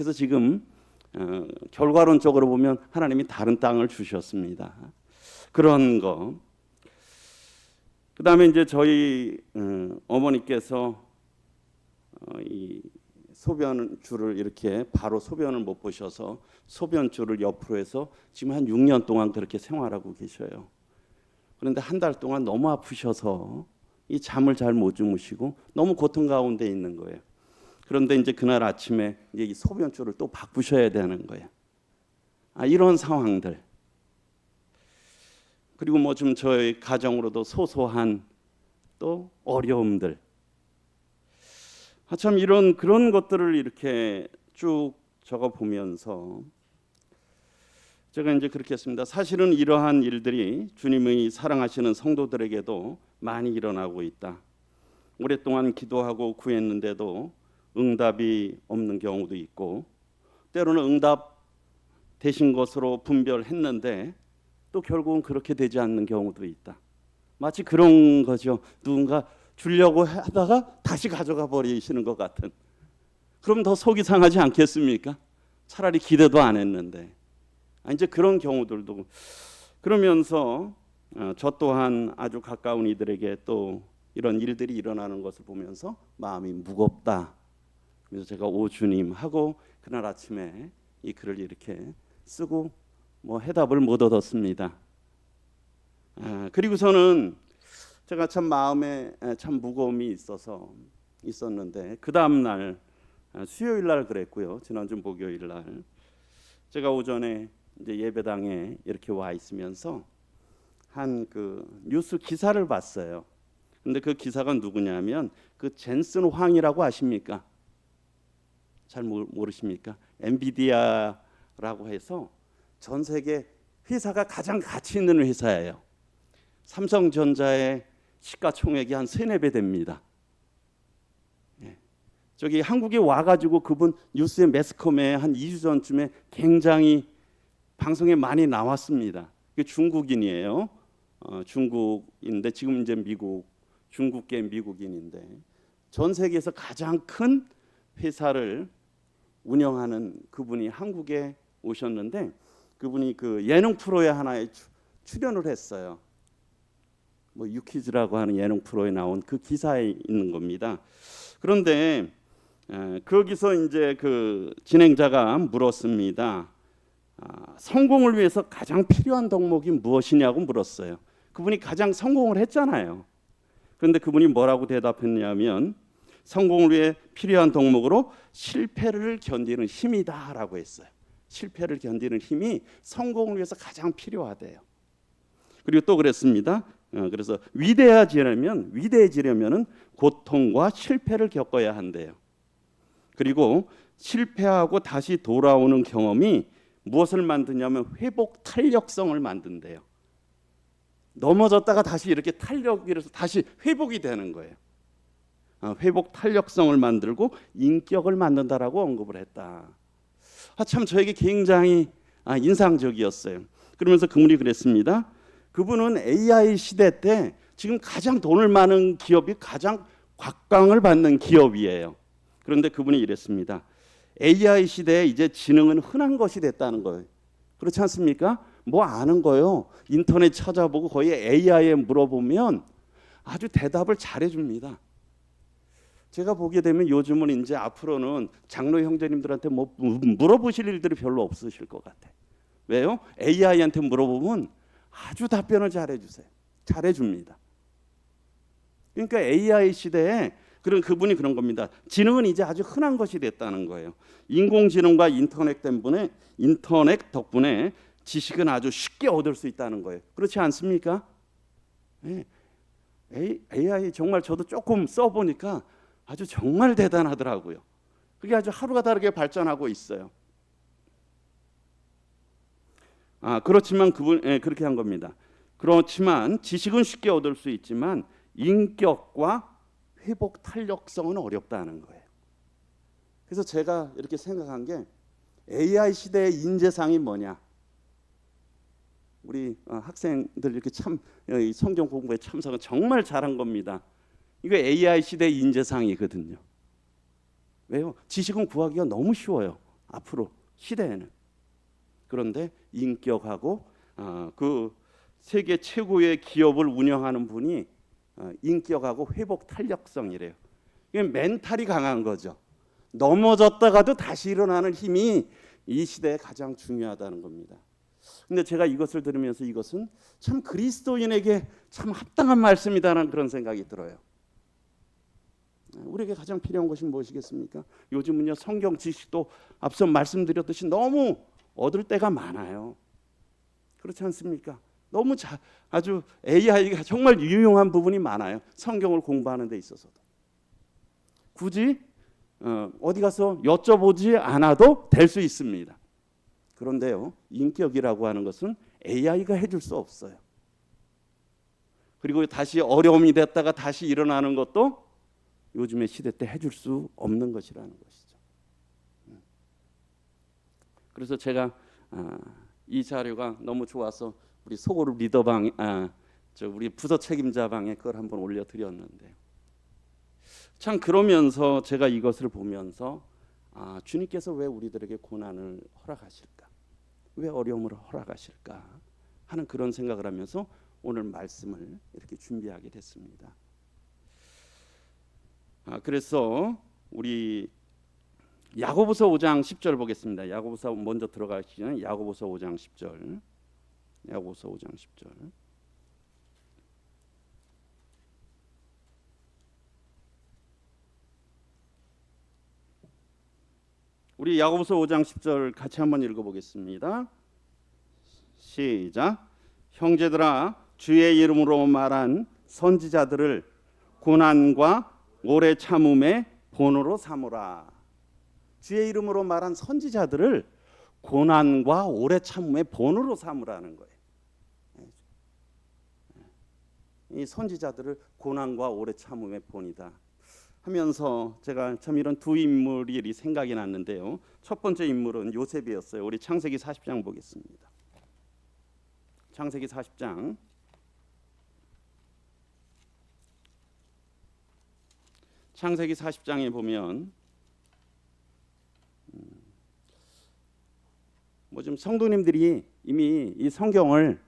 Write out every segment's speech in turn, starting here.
그래서 지금 결과론적으로 보면 하나님이 다른 땅을 주셨습니다. 그런 거. 그다음에 이제 저희 어머니께서 이 소변줄을 이렇게 바로 소변을 못 보셔서 소변줄을 옆으로 해서 지금 한 6년 동안 그렇게 생활하고 계셔요. 그런데 한 달 동안 너무 아프셔서 이 잠을 잘 못 주무시고 너무 고통 가운데 있는 거예요. 그런데 이제 그날 아침에 이제 이 소변줄을 또 바꾸셔야 되는 거예요. 이런 상황들. 그리고 뭐 좀 저희 가정으로도 소소한 또 어려움들. 참 이런 그런 것들을 이렇게 쭉 적어 보면서 제가 이제 그렇게 했습니다. 사실은 이러한 일들이 주님의 사랑하시는 성도들에게도 많이 일어나고 있다. 오랫동안 기도하고 구했는데도 응답이 없는 경우도 있고, 때로는 응답 되신 것으로 분별했는데 또 결국은 그렇게 되지 않는 경우도 있다. 마치 그런 거죠. 누군가 주려고 하다가 다시 가져가 버리시는 것 같은. 그럼 더 속이 상하지 않겠습니까? 차라리 기대도 안 했는데. 이제 그런 경우들도. 그러면서 저 또한 아주 가까운 이들에게 또 이런 일들이 일어나는 것을 보면서 마음이 무겁다. 그래서 제가 오 주님 하고 그날 아침에 이 글을 이렇게 쓰고 뭐 해답을 못 얻었습니다. 그리고서는 제가 참 마음에 참 무거움이 있었는데 그 다음 날 수요일 날 그랬고요. 지난주 목요일 날 제가 오전에 이제 예배당에 이렇게 와 있으면서 한 그 뉴스 기사를 봤어요. 근데 그 기사가 누구냐면 그 젠슨 황이라고 아십니까? 잘 모르십니까? 엔비디아라고 해서 전 세계 회사가 가장 가치 있는 회사예요. 삼성전자의 시가총액이 한 3-4배 됩니다. 저기 한국에 와가지고 그분 뉴스에 매스컴에 한 2주 전쯤에 굉장히 방송에 많이 나왔습니다. 중국인이에요. 중국인데 지금 이제 중국계 미국인인데 전 세계에서 가장 큰 회사를 운영하는 그분이 한국에 오셨는데 그분이 그 예능 프로에 하나에 출연을 했어요. 뭐 유퀴즈라고 하는 예능 프로에 나온 그 기사에 있는 겁니다. 그런데 거기서 이제 그 진행자가 물었습니다. 성공을 위해서 가장 필요한 덕목이 무엇이냐고 물었어요. 그분이 가장 성공을 했잖아요. 그런데 그분이 뭐라고 대답했냐면 성공을 위해 필요한 덕목으로 실패를 견디는 힘이다라고 했어요. 실패를 견디는 힘이 성공을 위해서 가장 필요하대요. 그리고 또 그랬습니다. 그래서 위대해지려면은 고통과 실패를 겪어야 한대요. 그리고 실패하고 다시 돌아오는 경험이 무엇을 만드냐면 회복 탄력성을 만든대요. 넘어졌다가 다시 이렇게 탄력이 돼서 다시 회복이 되는 거예요. 회복 탄력성을 만들고 인격을 만든다라고 언급을 했다. 참 저에게 굉장히 인상적이었어요. 그러면서 그분이 그랬습니다. 그분은 AI 시대 때 지금 가장 돈을 많은 기업이 가장 곽광을 받는 기업이에요. 그런데 그분이 이랬습니다. AI 시대에 이제 지능은 흔한 것이 됐다는 거예요. 그렇지 않습니까? 뭐 아는 거요. 인터넷 찾아보고 거의 AI에 물어보면 아주 대답을 잘해줍니다. 제가 보게 되면 요즘은 이제 앞으로는 장로 형제님들한테 뭐 물어보실 일들이 별로 없으실 것 같아요. 왜요? AI한테 물어보면 아주 답변을 잘해줍니다. 그러니까 AI 시대에 그분이 그런 겁니다. 지능은 이제 아주 흔한 것이 됐다는 거예요. 인공지능과 인터넷 덕분에 지식은 아주 쉽게 얻을 수 있다는 거예요. 그렇지 않습니까? 네. AI 정말 저도 조금 써보니까 아주 정말 대단하더라고요. 그게 아주 하루가 다르게 발전하고 있어요. 그렇지만 그렇게 한 겁니다. 그렇지만 지식은 쉽게 얻을 수 있지만 인격과 회복 탄력성은 어렵다는 거예요. 그래서 제가 이렇게 생각한 게 AI 시대의 인재상이 뭐냐? 우리 학생들 이렇게 참 성경 공부에 참석은 정말 잘한 겁니다. 이거 AI 시대의 인재상이거든요. 왜요? 지식은 구하기가 너무 쉬워요. 앞으로 시대에는. 그런데 인격하고 그 세계 최고의 기업을 운영하는 분이 인격하고 회복 탄력성이래요. 이게 멘탈이 강한 거죠. 넘어졌다가도 다시 일어나는 힘이 이 시대에 가장 중요하다는 겁니다. 근데 제가 이것을 들으면서 이것은 참 그리스도인에게 참 합당한 말씀이다라는 그런 생각이 들어요. 우리에게 가장 필요한 것이 무엇이겠습니까? 요즘은요, 성경 지식도 앞서 말씀드렸듯이 너무 얻을 때가 많아요. 그렇지 않습니까? 너무 아주 AI가 정말 유용한 부분이 많아요. 성경을 공부하는 데 있어서도. 굳이 어디 가서 여쭤보지 않아도 될 수 있습니다. 그런데요, 인격이라고 하는 것은 AI가 해줄 수 없어요. 그리고 다시 어려움이 됐다가 다시 일어나는 것도 요즘의 시대 때 해줄 수 없는 것이라는 것이죠. 그래서 제가 이 자료가 너무 좋아서 우리 소그룹 리더방, 우리 부서 책임자방에 그걸 한번 올려드렸는데, 참 그러면서 제가 이것을 보면서 주님께서 왜 우리들에게 고난을 허락하실까, 왜 어려움을 허락하실까 하는 그런 생각을 하면서 오늘 말씀을 이렇게 준비하게 됐습니다. 그래서 우리 야고보서 5장 10절 보겠습니다. 야고보서 먼저 들어가기 전에 야고보서 5장 10절. 야고보서 5장 10절. 우리 야고보서 5장 10절 같이 한번 읽어보겠습니다. 시작. 형제들아, 주의 이름으로 말한 선지자들을 고난과 오래 참음의 본으로 삼으라. 주의 이름으로 말한 선지자들을 고난과 오래 참음의 본으로 삼으라는 거예요. 이 선지자들을 고난과 오래 참음의 본이다 하면서 제가 참 이런 두 인물이 생각이 났는데요. 첫 번째 인물은 요셉이었어요. 우리 창세기 40장 보겠습니다. 창세기 40장. 창세기 40장에 보면 좀 성도님들이 이미 이 성경을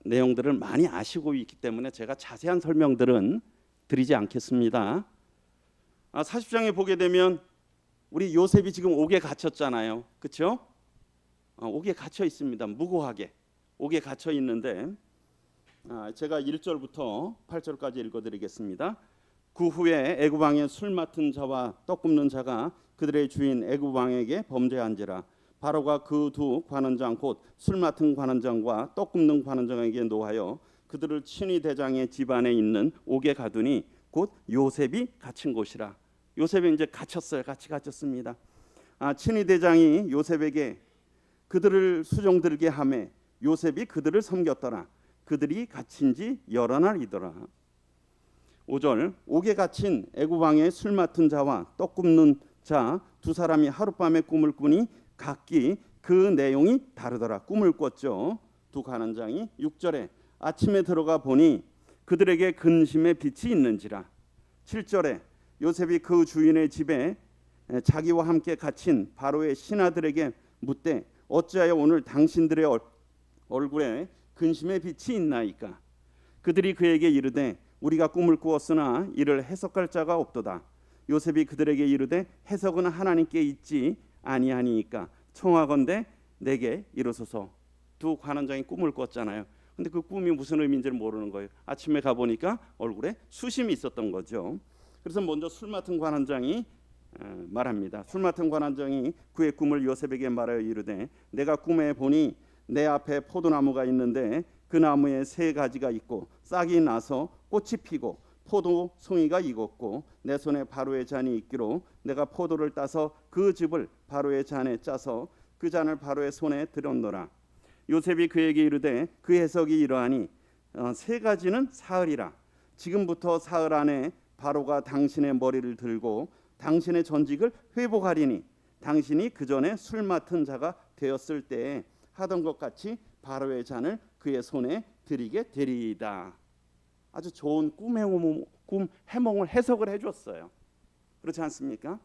내용들을 많이 아시고 있기 때문에 제가 자세한 설명들은 드리지 않겠습니다. 40장에 보게 되면 우리 요셉이 지금 옥에 갇혔잖아요. 그렇죠? 옥에 갇혀 있습니다. 무고하게 옥에 갇혀 있는데 제가 1절부터 8절까지 읽어드리겠습니다. 그 후에 애굽 왕의 술 맡은 자와 떡 굽는 자가 그들의 주인 애굽 왕에게 범죄한지라. 바로가 그 두 관원장 곧 술 맡은 관원장과 떡 굽는 관원장에게 노하여 그들을 친위 대장의 집안에 있는 옥에 가두니 곧 요셉이 갇힌 곳이라. 요셉이 이제 갇혔어요. 같이 갇혔습니다. 친위 대장이 요셉에게 그들을 수종들게 하매 요셉이 그들을 섬겼더라. 그들이 갇힌 지 여러 날이더라. 5절. 옥에 갇힌 애굽 왕의 술 맡은 자와 떡 굽는 자 두 사람이 하룻밤에 꿈을 꾸니 각기 그 내용이 다르더라. 꿈을 꿨죠. 두 관원장이. 6절에 아침에 들어가 보니 그들에게 근심의 빛이 있는지라. 7절에 요셉이 그 주인의 집에 자기와 함께 갇힌 바로의 신하들에게 묻되 어찌하여 오늘 당신들의 얼굴에 근심의 빛이 있나이까. 그들이 그에게 이르되 우리가 꿈을 꾸었으나 이를 해석할 자가 없도다. 요셉이 그들에게 이르되 해석은 하나님께 있지 아니하니까 청하건대 내게 이르소서. 두 관원장이 꿈을 꿨잖아요. 근데 그 꿈이 무슨 의미인지를 모르는 거예요. 아침에 가보니까 얼굴에 수심이 있었던 거죠. 그래서 먼저 술 맡은 관원장이 말합니다. 술 맡은 관원장이 그의 꿈을 요셉에게 말하여 이르되 내가 꿈에 보니 내 앞에 포도나무가 있는데 그 나무에 세 가지가 있고 싹이 나서 꽃이 피고 포도 송이가 익었고 내 손에 바로의 잔이 있기로 내가 포도를 따서 그 즙을 바로의 잔에 짜서 그 잔을 바로의 손에 들었노라. 요셉이 그에게 이르되 그 해석이 이러하니 세 가지는 사흘이라. 지금부터 사흘 안에 바로가 당신의 머리를 들고 당신의 전직을 회복하리니 당신이 그 전에 술 맡은 자가 되었을 때에 하던 것 같이 바로의 잔을 그의 손에 드리게 되리이다. 아주 좋은 꿈 해몽을 해석을 해줬어요. 그렇지 않습니까?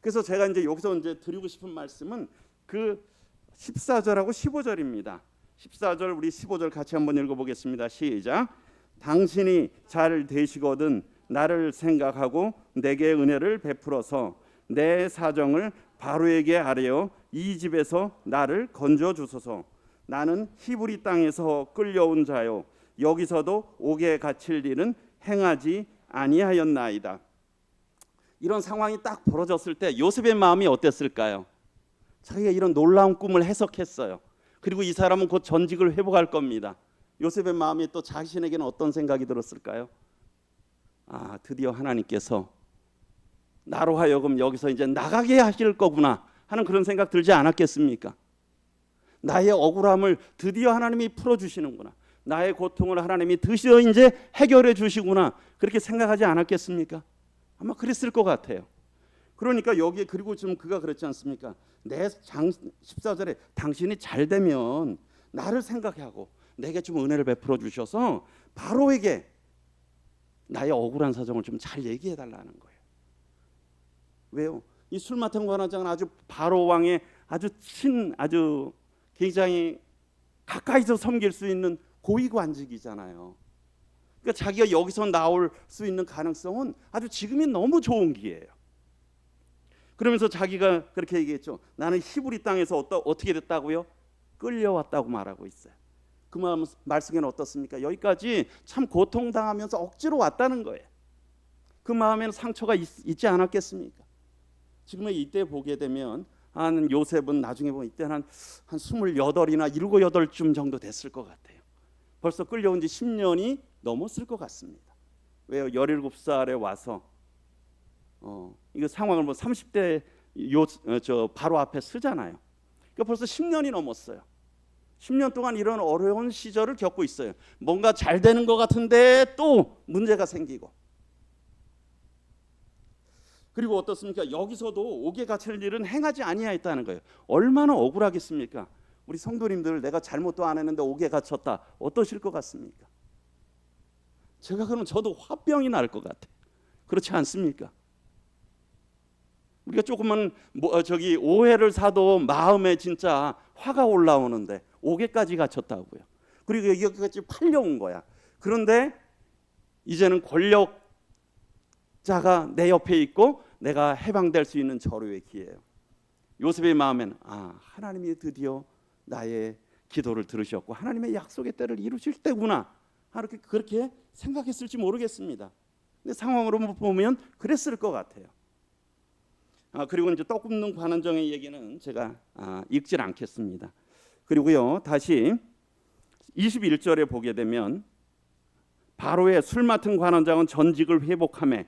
그래서 제가 이제 여기서 이제 드리고 싶은 말씀은 그 14절하고 15절입니다. 14절 우리 15절 같이 한번 읽어보겠습니다. 시작. 당신이 잘 되시거든 나를 생각하고 내게 은혜를 베풀어서 내 사정을 바로에게 아뢰어 이 집에서 나를 건져 주소서. 나는 히브리 땅에서 끌려온 자요 여기서도 옥에 갇힐 일은 행하지 아니하였나이다. 이런 상황이 딱 벌어졌을 때 요셉의 마음이 어땠을까요? 자기가 이런 놀라운 꿈을 해석했어요. 그리고 이 사람은 곧 전직을 회복할 겁니다. 요셉의 마음이 또 자신에게는 어떤 생각이 들었을까요? 아, 드디어 하나님께서 나로 하여금 여기서 이제 나가게 하실 거구나 하는 그런 생각 들지 않았겠습니까? 나의 억울함을 드디어 하나님이 풀어주시는구나. 나의 고통을 하나님이 드디어 이제 해결해 주시구나. 그렇게 생각하지 않았겠습니까? 아마 그랬을 것 같아요. 그러니까 여기에 그리고 좀 그가 그랬지 않습니까? 내 14절에 당신이 잘 되면 나를 생각하고 내게 좀 은혜를 베풀어 주셔서 바로에게 나의 억울한 사정을 좀 잘 얘기해 달라는 거예요. 왜요? 이 술 맡은 관원장은 아주 바로 왕의 아주 굉장히 가까이서 섬길 수 있는 고위관직이잖아요. 그러니까 자기가 여기서 나올 수 있는 가능성은 아주 지금이 너무 좋은 기회예요. 그러면서 자기가 그렇게 얘기했죠. 나는 히브리 땅에서 어떻게 됐다고요? 끌려왔다고 말하고 있어요. 그 말씀에는 어떻습니까? 여기까지 참 고통당하면서 억지로 왔다는 거예요. 그 마음에는 상처가 있지 않았겠습니까? 지금 이때 보게 되면 한 요셉은 나중에 보면 이때는 한 28이나 7, 8쯤 정도 됐을 것 같아요. 벌써 끌려온 지 10년이 넘었을 것 같습니다. 왜요? 17살에 와서 이거 상황을 뭐 30대 바로 앞에 쓰잖아요. 그러니까 벌써 10년이 넘었어요. 10년 동안 이런 어려운 시절을 겪고 있어요. 뭔가 잘 되는 것 같은데 또 문제가 생기고. 그리고 어떻습니까? 여기서도 옥에 갇힐 일은 행하지 아니하였다는 거예요. 얼마나 억울하겠습니까? 우리 성도님들 내가 잘못도 안 했는데 옥에 갇혔다. 어떠실 것 같습니까? 제가 그러면 저도 화병이 날 것 같아요. 그렇지 않습니까? 우리가 조금만 오해를 사도 마음에 진짜 화가 올라오는데 옥에까지 갇혔다고요. 그리고 여기까지 팔려온 거야. 그런데 이제는 권력자가 내 옆에 있고 내가 해방될 수 있는 절호의 기회예요. 요셉의 마음에는 하나님이 드디어 나의 기도를 들으셨고 하나님의 약속의 때를 이루실 때구나. 그렇게 생각했을지 모르겠습니다. 근데 상황으로 보면 그랬을 것 같아요. 그리고 이제 떡 굽는 관원장의 얘기는 제가 읽질 않겠습니다. 그리고요 다시 21절에 보게 되면 바로의 술 맡은 관원장은 전직을 회복하며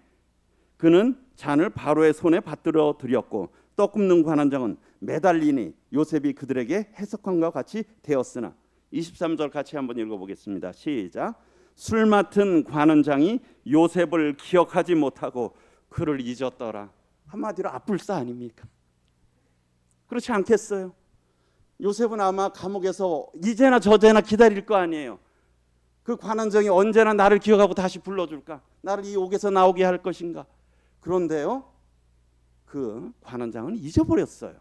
그는 잔을 바로의 손에 받들어 드렸고 떡 굽는 관원장은 매달리니 요셉이 그들에게 해석함과 같이 되었으나 23절 같이 한번 읽어보겠습니다. 시작. 술 맡은 관원장이 요셉을 기억하지 못하고 그를 잊었더라. 한마디로 앞불사 아닙니까? 그렇지 않겠어요? 요셉은 아마 감옥에서 이제나 저제나 기다릴 거 아니에요. 그 관원장이 언제나 나를 기억하고 다시 불러줄까? 나를 이 옥에서 나오게 할 것인가? 그런데요, 그 관원장은 잊어버렸어요.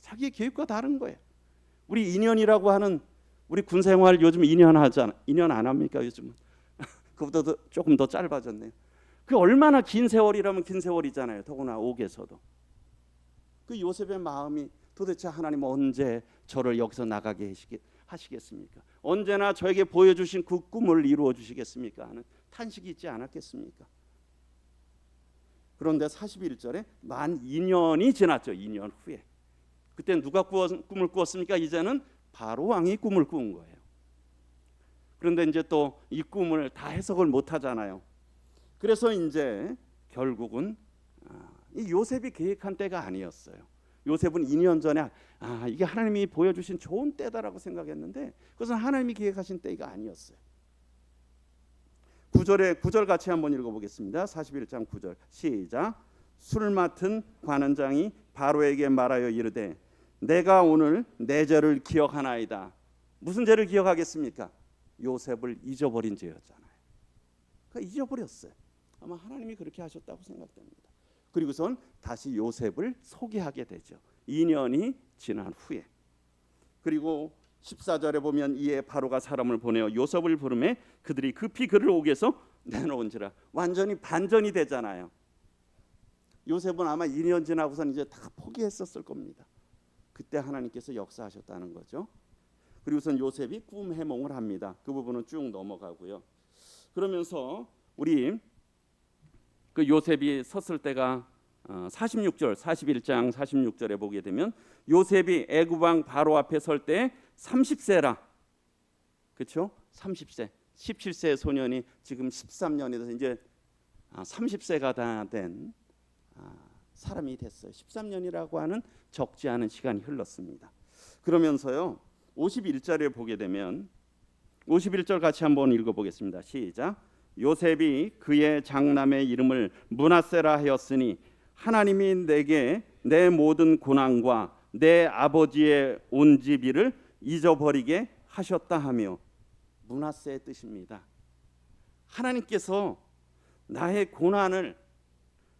자기의 계획과 다른 거예요. 우리 2년이라고 하는 우리 군생활 요즘 2년 하잖아. 2년 안 합니까 요즘은? 그보다 조금 더 짧아졌네요. 그 얼마나 긴 세월이라면 긴 세월이잖아요. 더구나 옥에서도. 그 요셉의 마음이 도대체 하나님 언제 저를 여기서 나가게 하시겠습니까? 언제나 저에게 보여주신 그 꿈을 이루어 주시겠습니까? 하는 탄식이 있지 않았겠습니까? 그런데 41절에 만 2년이 지났죠. 2년 후에. 그때 누가 꿈을 꾸었습니까? 이제는 바로 왕이 꿈을 꾸은 거예요. 그런데 이제 또 이 꿈을 다 해석을 못 하잖아요. 그래서 이제 결국은 이 요셉이 계획한 때가 아니었어요. 요셉은 2년 전에 이게 하나님이 보여주신 좋은 때다라고 생각했는데 그것은 하나님이 계획하신 때가 아니었어요. 9절 같이 한번 읽어보겠습니다. 41장 9절 시작. 술 맡은 관원장이 바로에게 말하여 이르되 내가 오늘 내 죄를 기억하나이다. 무슨 죄를 기억하겠습니까? 요셉을 잊어버린 죄였잖아요. 그러니까 잊어버렸어요. 아마 하나님이 그렇게 하셨다고 생각됩니다. 그리고선 다시 요셉을 소개하게 되죠. 2년이 지난 후에. 그리고 14절에 보면 이에 바로가 사람을 보내어 요셉을 부르매 그들이 급히 그를 옥에서 내놓은지라. 완전히 반전이 되잖아요. 요셉은 아마 2년 지나고선 이제 다 포기했었을 겁니다. 그때 하나님께서 역사하셨다는 거죠. 그리고선 요셉이 꿈 해몽을 합니다. 그 부분은 쭉 넘어가고요. 그러면서 우리 그 요셉이 섰을 때가 46절, 41장 46절에 보게 되면 요셉이 애굽 왕 바로 앞에 설 때 30세라. 그렇죠? 30세. 17세의 소년이 지금 13년이 돼서 이제 30세가 다 된 사람이 됐어요. 13년이라고 하는 적지 않은 시간이 흘렀습니다. 그러면서요. 51절에 보게 되면 51절 같이 한번 읽어보겠습니다. 시작. 요셉이 그의 장남의 이름을 므낫세라 하였으니 하나님이 내게 내 모든 고난과 내 아버지의 온 집이를 잊어버리게 하셨다 하며. 므낫세의 뜻입니다. 하나님께서 나의 고난을,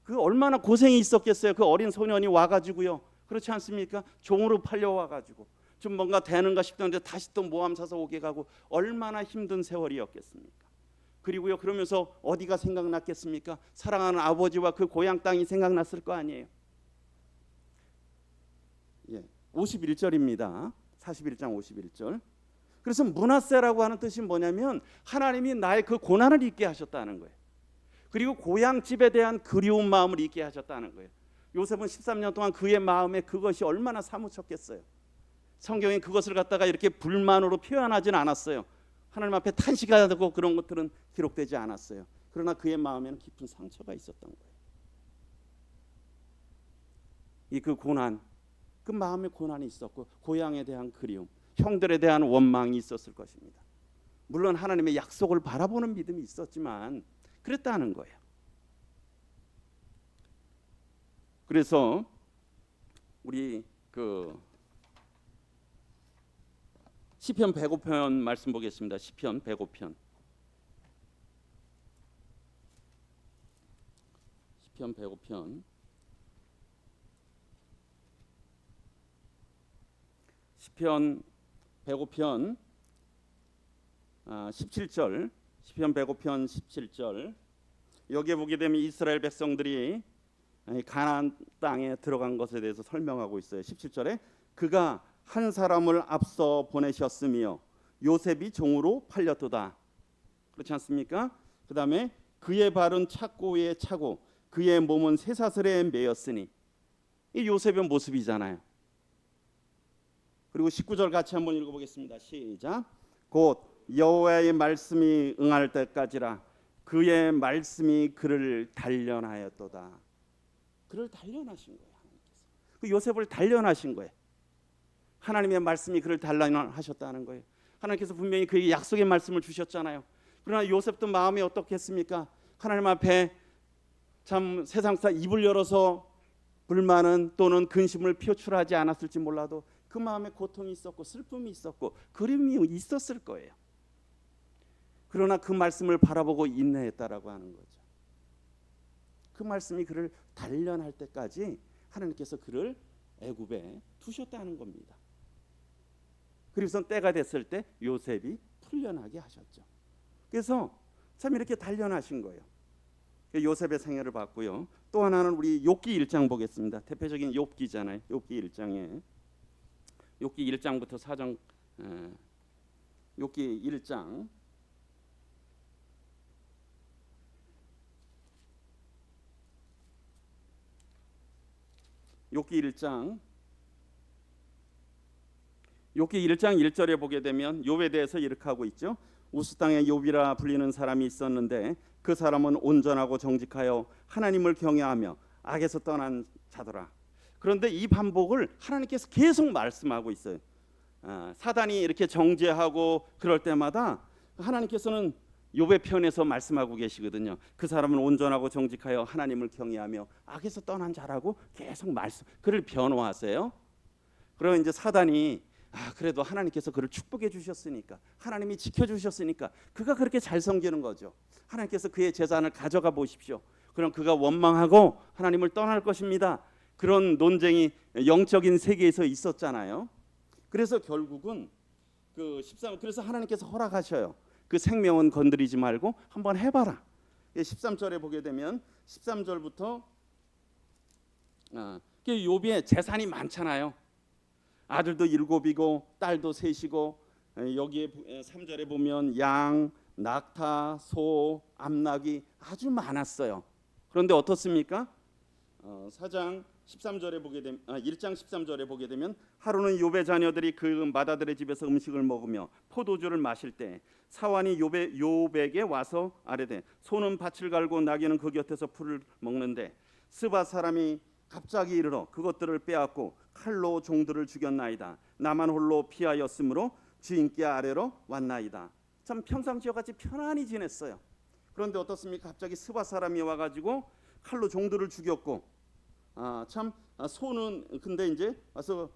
그 얼마나 고생이 있었겠어요. 그 어린 소년이 와가지고요. 그렇지 않습니까? 종으로 팔려와가지고 좀 뭔가 되는가 싶던데 다시 또 모함 사서 오게 가고 얼마나 힘든 세월이었겠습니까? 그리고요, 그러면서 어디가 생각났겠습니까? 사랑하는 아버지와 그 고향 땅이 생각났을 거 아니에요. 51절입니다. 41장 51절. 그래서 므낫세라고 하는 뜻이 뭐냐면 하나님이 나의 그 고난을 잊게 하셨다는 거예요. 그리고 고향 집에 대한 그리운 마음을 잊게 하셨다는 거예요. 요셉은 13년 동안 그의 마음에 그것이 얼마나 사무쳤겠어요. 성경에 그것을 갖다가 이렇게 불만으로 표현하진 않았어요. 하나님 앞에 탄식하고 그런 것들은 기록되지 않았어요. 그러나 그의 마음에는 깊은 상처가 있었던 거예요. 그 고난, 그 마음의 고난이 있었고 고향에 대한 그리움, 형들에 대한 원망이 있었을 것입니다. 물론 하나님의 약속을 바라보는 믿음이 있었지만 그랬다는 거예요. 그래서 우리 그 시편 105편 말씀 보겠습니다. 시편 105편. 시편 105편. 시편 105편 17절. 시편 105편 17절. 여기에 보게 되면 이스라엘 백성들이 가나안 땅에 들어간 것에 대해서 설명하고 있어요. 17절에 그가 한 사람을 앞서 보내셨으며 요셉이 종으로 팔렸도다. 그렇지 않습니까? 그 다음에 그의 발은 착고에 차고 그의 몸은 쇠사슬에 매였으니. 이 요셉의 모습이잖아요. 그리고 19절 같이 한번 읽어보겠습니다. 시작. 곧 여호와의 말씀이 응할 때까지라 그의 말씀이 그를 단련하였도다. 그를 단련하신 거예요. 하나님께서. 그 요셉을 단련하신 거예요. 하나님의 말씀이 그를 단련하셨다는 거예요. 하나님께서 분명히 그에게 약속의 말씀을 주셨잖아요. 그러나 요셉도 마음이 어떻겠습니까? 하나님 앞에 참 세상사 입을 열어서 불만은 또는 근심을 표출하지 않았을지 몰라도 그 마음에 고통이 있었고 슬픔이 있었고 그림이 있었을 거예요. 그러나 그 말씀을 바라보고 인내했다라고 하는 거죠. 그 말씀이 그를 단련할 때까지 하나님께서 그를 애굽에 두셨다는 겁니다. 그리고선 때가 됐을 때 요셉이 풀려나게 하셨죠. 그래서 참 이렇게 단련하신 거예요. 요셉의 생애를 봤고요. 또 하나는 우리 욥기 1장 보겠습니다. 대표적인 욥기잖아요. 욥기 1장에 욥기 1장부터 4장 욥기 1장 욥기 1장 1절에 보게 되면 욥에 대해서 이렇게 하고 있죠. 우스 땅에 욥이라 불리는 사람이 있었는데 그 사람은 온전하고 정직하여 하나님을 경외하며 악에서 떠난 자더라. 그런데 이 반복을 하나님께서 계속 말씀하고 있어요. 사단이 이렇게 정죄하고 그럴 때마다 하나님께서는 욥의 편에서 말씀하고 계시거든요. 그 사람은 온전하고 정직하여 하나님을 경외하며 악에서 떠난 자라고 계속 말씀. 그를 변호하세요. 그러면 이제 사단이 그래도 하나님께서 그를 축복해 주셨으니까, 하나님이 지켜주셨으니까 그가 그렇게 잘 섬기는 거죠. 하나님께서 그의 재산을 가져가 보십시오. 그럼 그가 원망하고 하나님을 떠날 것입니다. 그런 논쟁이 영적인 세계에서 있었잖아요. 그래서 결국은 그래서 하나님께서 허락하셔요. 그 생명은 건드리지 말고 한번 해봐라. 13절에 보게 되면 13절부터 욥의 재산이 많잖아요. 아들도 7이고 딸도 3이고 여기에 3절에 보면 양, 낙타, 소, 암낙이 아주 많았어요. 그런데 어떻습니까? 4장 13절에 보게 되면 1장 13절에 보게 되면 하루는 욥의 자녀들이 그 맏아들의 집에서 음식을 먹으며 포도주를 마실 때 사환이 욥에게 와서 아뢰되 소는 밭을 갈고 나귀는 그 곁에서 풀을 먹는데 스바 사람이 갑자기 이르러 그것들을 빼앗고 칼로 종들을 죽였나이다. 나만 홀로 피하였으므로 주인께 아래로 왔나이다. 참 평상시와 같이 편안히 지냈어요. 그런데 어떻습니까? 갑자기 스바 사람이 와가지고 칼로 종들을 죽였고 소는 근데 이제 와서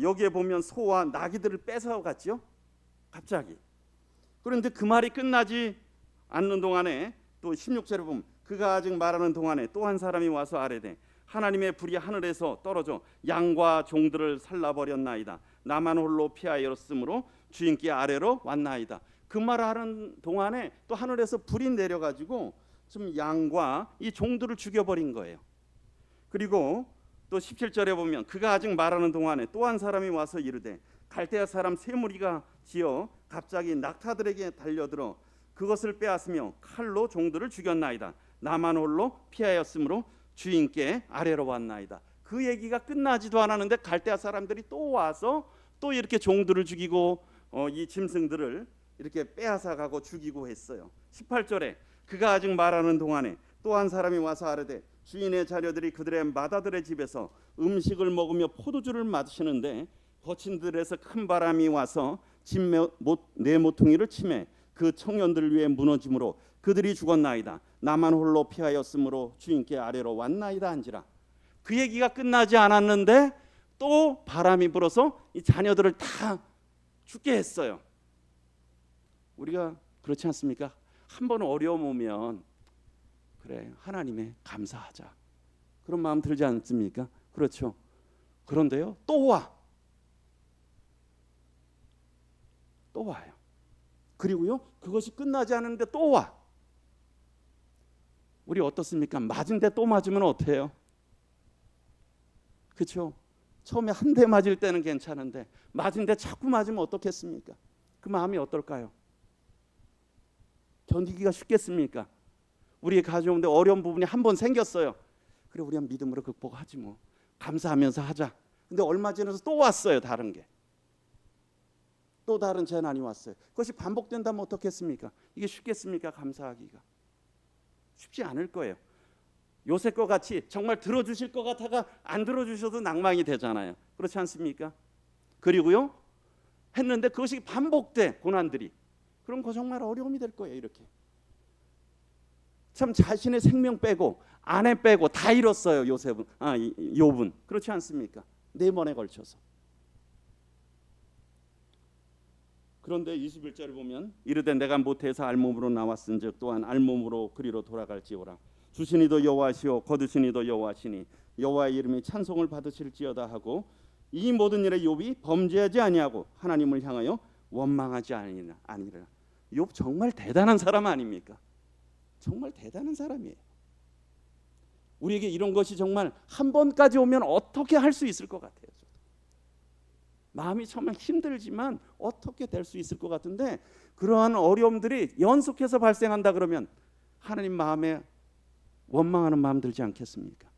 여기에 보면 소와 나귀들을 뺏어갔죠. 갑자기. 그런데 그 말이 끝나지 않는 동안에 또 16절에 보면 그가 아직 말하는 동안에 또 한 사람이 와서 아뢰되 하나님의 불이 하늘에서 떨어져 양과 종들을 살라버렸나이다. 나만 홀로 피하였으므로 주인께 아래로 왔나이다. 그 말하는 동안에 또 하늘에서 불이 내려가지고 좀 양과 이 종들을 죽여버린 거예요. 그리고 또 17절에 보면 그가 아직 말하는 동안에 또 한 사람이 와서 이르되 갈대아 사람 세 무리가 지어 갑자기 낙타들에게 달려들어 그것을 빼앗으며 칼로 종들을 죽였나이다. 나만 홀로 피하였으므로 주인께 아래로 왔나이다. 그 얘기가 끝나지도 않았는데 갈대아 사람들이 또 와서 또 이렇게 종들을 죽이고 이 짐승들을 이렇게 빼앗아 가고 죽이고 했어요. 18절에 그가 아직 말하는 동안에 또 한 사람이 와서 아뢰되 주인의 자녀들이 그들의 맏아들의 집에서 음식을 먹으며 포도주를 마시는데 거친 들에서 큰 바람이 와서 집 네 모퉁이를 치매 그 청년들 위에 무너짐으로 그들이 죽었나이다. 나만 홀로 피하였으므로 주인께 아래로 왔나이다 한지라. 그 얘기가 끝나지 않았는데 또 바람이 불어서 이 자녀들을 다 죽게 했어요. 우리가 그렇지 않습니까? 한 번 어려움 오면 그래 하나님에 감사하자 그런 마음 들지 않습니까? 그렇죠. 그런데요 또 와요. 그리고요 그것이 끝나지 않는데 또 와. 우리 어떻습니까? 맞은데 또 맞으면 어때요? 그렇죠. 처음에 한 대 맞을 때는 괜찮은데 맞은데 자꾸 맞으면 어떻겠습니까? 그 마음이 어떨까요? 견디기가 쉽겠습니까? 우리 가져오는데 어려운 부분이 한 번 생겼어요. 그래 우리가 믿음으로 극복하지 뭐. 감사하면서 하자. 근데 얼마 지나서 또 왔어요. 다른 게. 또 다른 재난이 왔어요. 그것이 반복된다면 어떻겠습니까? 이게 쉽겠습니까? 감사하기가. 쉽지 않을 거예요. 요셉과 같이 정말 들어주실 것 같다가 안 들어주셔도 낭망이 되잖아요. 그렇지 않습니까? 그리고요 했는데 그것이 반복돼 고난들이. 그럼 그 정말 어려움이 될 거예요. 이렇게 참 자신의 생명 빼고 아내 빼고 다 잃었어요. 욥은 그렇지 않습니까? 4번에 걸쳐서. 그런데 21절을 보면 이르되 내가 모태에서 알몸으로 나왔은즉 또한 알몸으로 그리로 돌아갈지어라. 주신 이도 여호와시오 거두신 이도 여호와시니 여호와의 이름이 찬송을 받으실지어다 하고 이 모든 일에 욥이 범죄하지 아니하고 하나님을 향하여 원망하지 아니라. 욥 정말 대단한 사람 아닙니까? 정말 대단한 사람이에요. 우리에게 이런 것이 정말 한 번까지 오면 어떻게 할 수 있을 것 같아요. 저도. 마음이 정말 힘들지만 어떻게 될 수 있을 것 같은데 그러한 어려움들이 연속해서 발생한다 그러면 하나님 마음에 원망하는 마음 들지 않겠습니까?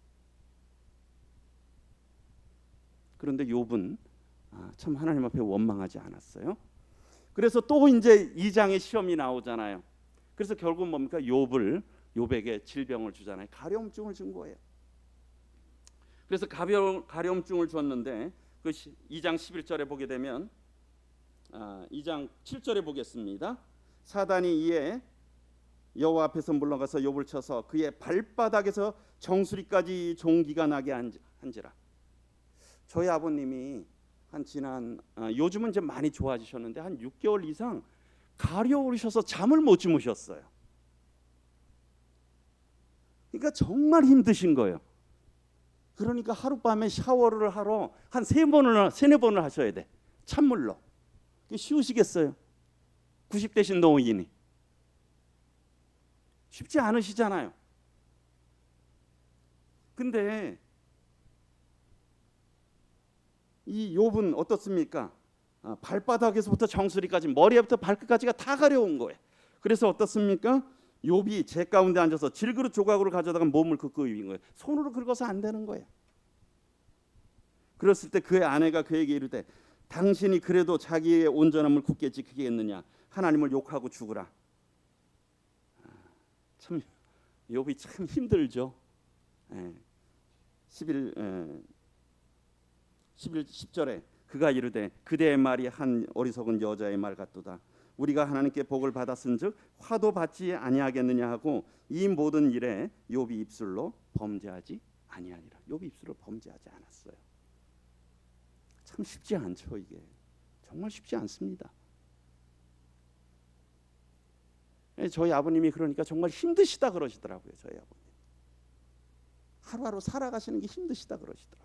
그런데 욥은 참 하나님 앞에 원망하지 않았어요. 그래서 또 이제 2장의 시험이 나오잖아요. 그래서 결국 뭡니까? 욥에게 질병을 주잖아요. 가려움증을 준 거예요. 그래서 가려움증을 줬는데 그 2장 11절에 보게 되면 2장 7절에 보겠습니다. 사단이 이에 여호와 앞에서 물러가서 욥을 쳐서 그의 발바닥에서 정수리까지 종기가 나게 한지라. 저희 아버님이 요즘은 이제 많이 좋아지셨는데 한 6개월 이상 가려우셔서 잠을 못 주무셨어요. 그러니까 그러니까 정말 힘드신 거예요. 그러니까 하룻밤에 샤워를 하러 한 3번을 3-4번을 하셔야 돼. 찬물로. 쉬우시겠어요? 90대신 노인이. 쉽지 않으시잖아요. 근데 이 욥은 어떻습니까? 발바닥에서부터 정수리까지, 머리부터 발끝까지가 다 가려운 거예요. 그래서 어떻습니까? 욥이 재 가운데 앉아서 질그릇 조각으로 가져다가 몸을 긁고 입은 거예요. 손으로 긁어서 안 되는 거예요. 그랬을 때 그의 아내가 그에게 이르되 당신이 그래도 자기의 온전함을 굳게 지키겠느냐? 하나님을 욕하고 죽으라. 참 욥이 참 힘들죠. 10절에 그가 이르되 그대의 말이 한 어리석은 여자의 말 같도다. 우리가 하나님께 복을 받았은즉 화도 받지 아니하겠느냐 하고 이 모든 일에 욥이 입술로 범죄하지 아니하니라. 욥이 입술로 범죄하지 않았어요. 참 쉽지 않죠. 이게 정말 쉽지 않습니다. 저희 아버님이 그러니까 정말 힘드시다 그러시더라고요. 저희 아버님 하루하루 살아가시는 게 힘드시다 그러시더라고요.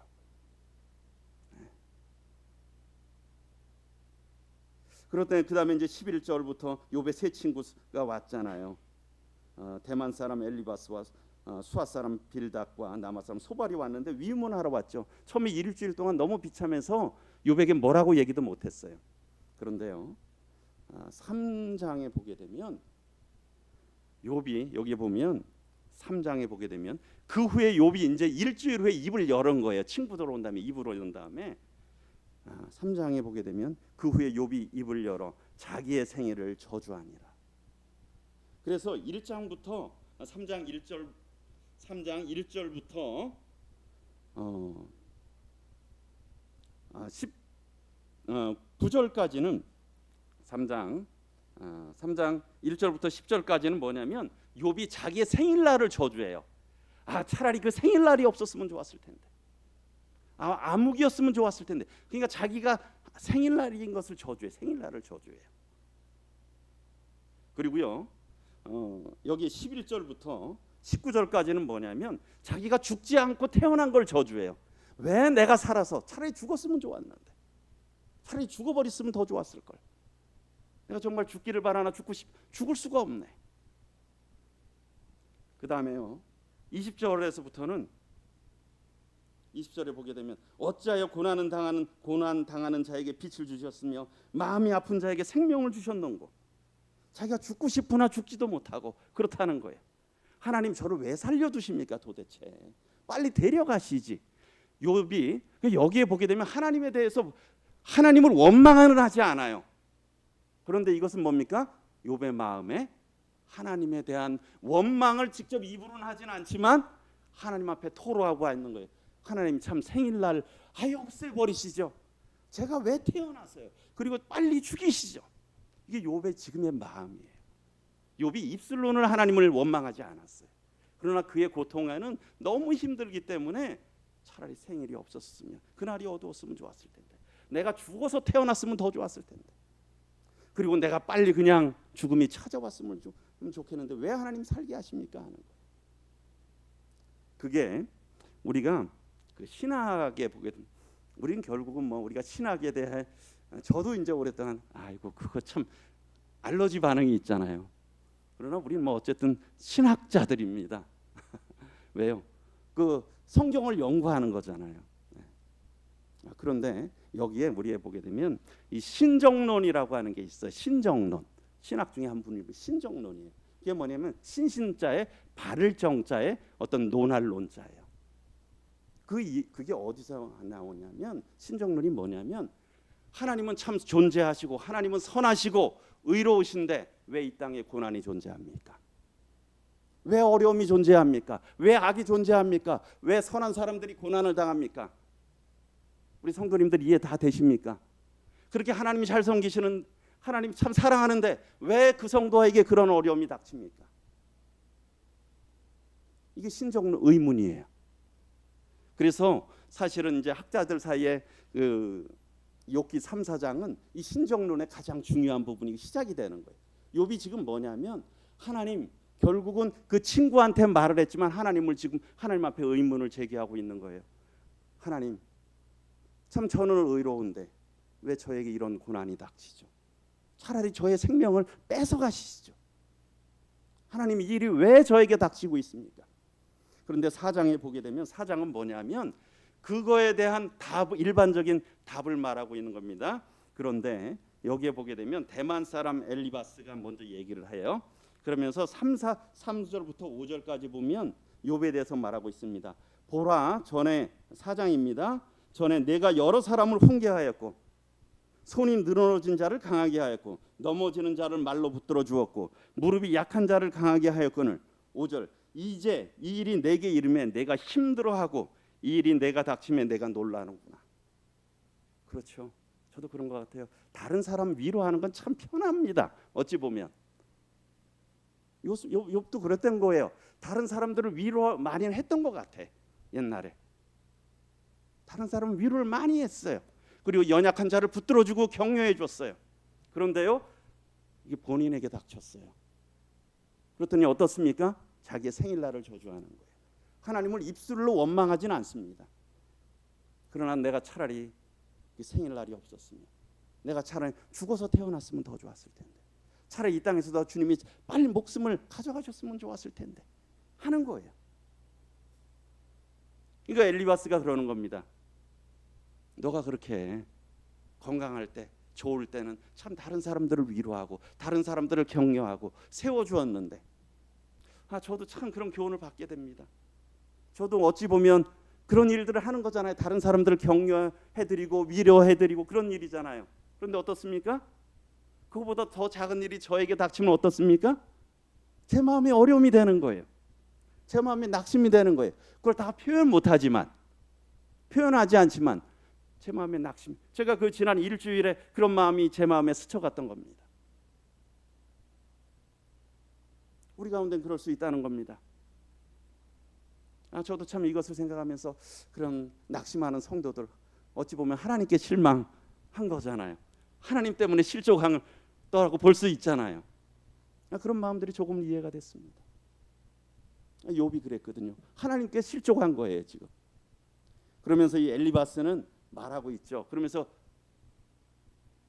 그렇다면 그 다음에 이제 11절부터 욥의 세 친구가 왔잖아요. 대만 사람 엘리바스와 수아 사람 빌닷과 남아 사람 소발이 왔는데 위문하러 왔죠. 처음에 일주일 동안 너무 비참해서 욥에게 뭐라고 얘기도 못했어요. 그런데요, 3장에 보게 되면 욥이 여기 보면 3장에 보게 되면 그 후에 욥이 이제 일주일 후에 입을 열은 거예요. 친구들 온 다음에 입을 연 다음에 3장에 보게 되면 그 후에 욥이 입을 열어 자기의 생애를 저주하니라. 그래서 1장부터 3장 1절부터 9절까지는 3장 1절부터 10절까지는 뭐냐면 욥이 자기의 생일날을 저주해요. 차라리 그 생일날이 없었으면 좋았을 텐데. 암흑이었으면 좋았을 텐데. 그러니까 자기가 생일날인 것을 저주해. 생일날을 저주해요. 그리고요, 여기 11절부터 19절까지는 뭐냐면 자기가 죽지 않고 태어난 걸 저주해요. 왜 내가 살아서 차라리 죽었으면 좋았는데. 차라리 죽어버렸으면 더 좋았을 걸. 내가 정말 죽기를 바라나 죽을 수가 없네. 그 다음에요, 20절에서부터는 20절에 보게 되면 어찌하여 고난 당하는 자에게 빛을 주셨으며 마음이 아픈 자에게 생명을 주셨는고. 자기가 죽고 싶으나 죽지도 못하고 그렇다는 거예요. 하나님 저를 왜 살려두십니까 도대체. 빨리 데려가시지. 욥이 여기에 보게 되면 하나님에 대해서 하나님을 원망은 하지 않아요. 그런데 이것은 뭡니까? 욥의 마음에 하나님에 대한 원망을 직접 입으로는 하진 않지만 하나님 앞에 토로하고 있는 거예요. 하나님 참 생일날 없애버리시죠. 제가 왜 태어났어요? 그리고 빨리 죽이시죠. 이게 욥의 지금의 마음이에요. 욥이 입술로는 하나님을 원망하지 않았어요. 그러나 그의 고통에는 너무 힘들기 때문에 차라리 생일이 없었으면, 그날이 어두웠으면 좋았을 텐데, 내가 죽어서 태어났으면 더 좋았을 텐데, 그리고 내가 빨리 그냥 죽음이 찾아왔으면 좋겠는데 왜 하나님 살게 하십니까 하는 거예요. 그게 우리가 그 신학에 보게 되면, 우리는 결국은 우리가 신학에 대해, 저도 이제 오랫동안 그거 참 알러지 반응이 있잖아요. 그러나 우리는 어쨌든 신학자들입니다. 왜요? 그 성경을 연구하는 거잖아요. 그런데 여기에 우리에 보게 되면 이 신정론이라고 하는 게 있어요. 신정론. 신학 중에 한 분이 신정론이에요. 그게 뭐냐면 신신자의 바를 정자의 어떤 논할 논자예요. 그게 어디서 나오냐면, 신정론이 뭐냐면 하나님은 참 존재하시고 하나님은 선하시고 의로우신데 왜 이 땅에 고난이 존재합니까? 왜 어려움이 존재합니까? 왜 악이 존재합니까? 왜 선한 사람들이 고난을 당합니까? 우리 성도님들 이해 다 되십니까? 그렇게 하나님이 잘 섬기시는, 하나님 참 사랑하는데 왜 그 성도에게 그런 어려움이 닥칩니까? 이게 신정론 의문이에요. 그래서 사실은 이제 학자들 사이에 욥기 3, 4장은 이 신정론의 가장 중요한 부분이 시작이 되는 거예요. 욥이 지금 뭐냐면 하나님 결국은 그 친구한테 말을 했지만 하나님을 지금 하나님 앞에 의문을 제기하고 있는 거예요. 하나님, 참 저는 의로운데 왜 저에게 이런 고난이 닥치죠? 차라리 저의 생명을 뺏어가시죠. 하나님, 이 일이 왜 저에게 닥치고 있습니까? 그런데 4장에 보게 되면 4장은 뭐냐면 그거에 대한 일반적인 답을 말하고 있는 겁니다. 그런데 여기에 보게 되면 대만 사람 엘리바스가 먼저 얘기를 해요. 그러면서 3절부터 5절까지 보면 욥에 대해서 말하고 있습니다. 보라, 전에 4장입니다. 전에 내가 여러 사람을 훈계하였고 손이 늘어진 자를 강하게 하였고 넘어지는 자를 말로 붙들어 주었고 무릎이 약한 자를 강하게 하였거늘. 5절, 이제 이 일이 내게 이르면 내가 힘들어하고 이 일이 내가 닥치면 내가 놀라는구나. 그렇죠. 저도 그런 것 같아요. 다른 사람 위로하는 건 참 편합니다. 어찌 보면 욥도 그랬던 거예요. 다른 사람들을 위로 많이 했던 것 같아. 옛날에 다른 사람은 위로를 많이 했어요. 그리고 연약한 자를 붙들어주고 격려해 줬어요. 그런데요, 이게 본인에게 닥쳤어요. 그랬더니 어떻습니까? 자기의 생일날을 저주하는 거예요. 하나님을 입술로 원망하지는 않습니다. 그러나 내가 차라리 생일날이 없었으면, 내가 차라리 죽어서 태어났으면 더 좋았을 텐데, 차라리 이 땅에서도 주님이 빨리 목숨을 가져가셨으면 좋았을 텐데 하는 거예요. 그러니까 엘리바스가 그러는 겁니다. 너가 그렇게 건강할 때, 좋을 때는 참 다른 사람들을 위로하고 다른 사람들을 격려하고 세워주었는데, 저도 참 그런 교훈을 받게 됩니다. 저도 어찌 보면 그런 일들을 하는 거잖아요. 다른 사람들을 격려해드리고 위로해드리고 그런 일이잖아요. 그런데 어떻습니까? 그거보다 더 작은 일이 저에게 닥치면 어떻습니까? 제 마음에 어려움이 되는 거예요. 제 마음에 낙심이 되는 거예요. 그걸 다 표현하지 않지만 제 마음에 낙심. 제가 그 지난 일주일에 그런 마음이 제 마음에 스쳐갔던 겁니다. 우리 가운데는 그럴 수 있다는 겁니다. 저도 참 이것을 생각하면서 그런 낙심하는 성도들, 어찌 보면 하나님께 실망한 거잖아요. 하나님 때문에 실족한 거라고 볼 수 있잖아요. 그런 마음들이 조금 이해가 됐습니다. 욥이 그랬거든요. 하나님께 실족한 거예요 지금. 그러면서 이 엘리바스는 말하고 있죠. 그러면서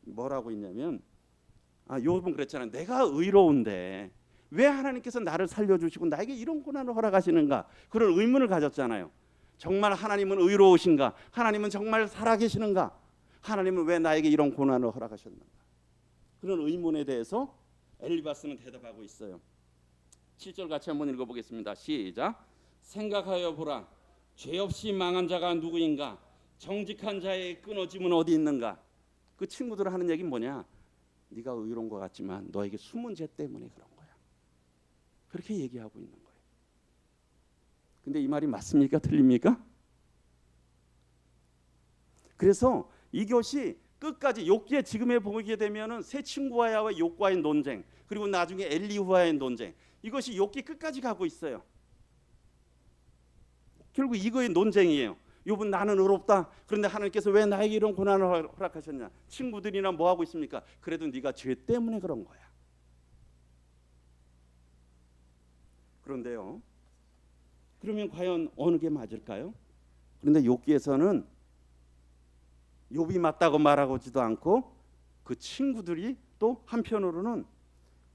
뭐라고 있냐면, 욥은 그랬잖아요. 내가 의로운데 왜 하나님께서 나를 살려주시고 나에게 이런 고난을 허락하시는가, 그런 의문을 가졌잖아요. 정말 하나님은 의로우신가? 하나님은 정말 살아계시는가? 하나님은 왜 나에게 이런 고난을 허락하셨는가? 그런 의문에 대해서 엘리바스는 대답하고 있어요. 7절 같이 한번 읽어보겠습니다. 시작. 생각하여 보라, 죄 없이 망한 자가 누구인가? 정직한 자의 끊어짐은 어디 있는가? 그 친구들 하는 얘기는 뭐냐? 네가 의로운 것 같지만 너에게 숨은 죄 때문에 그런 거야. 그렇게 얘기하고 있는 거예요. 근데 이 말이 맞습니까? 틀립니까? 그래서 이것이 끝까지 욥기에 지금에 보게 되면은 새 친구와의 욥과의 논쟁, 그리고 나중에 엘리후와의 논쟁, 이것이 욥기 끝까지 가고 있어요. 결국 이거의 논쟁이에요. 욥은 나는 의롭다. 그런데 하나님께서 왜 나에게 이런 고난을 허락하셨냐? 친구들이나 뭐 하고 있습니까? 그래도 네가 죄 때문에 그런 거야. 그런데요, 그러면 과연 어느 게 맞을까요? 그런데 욥기에서는 욥이 맞다고 말하지도 않고 그 친구들이 또 한편으로는,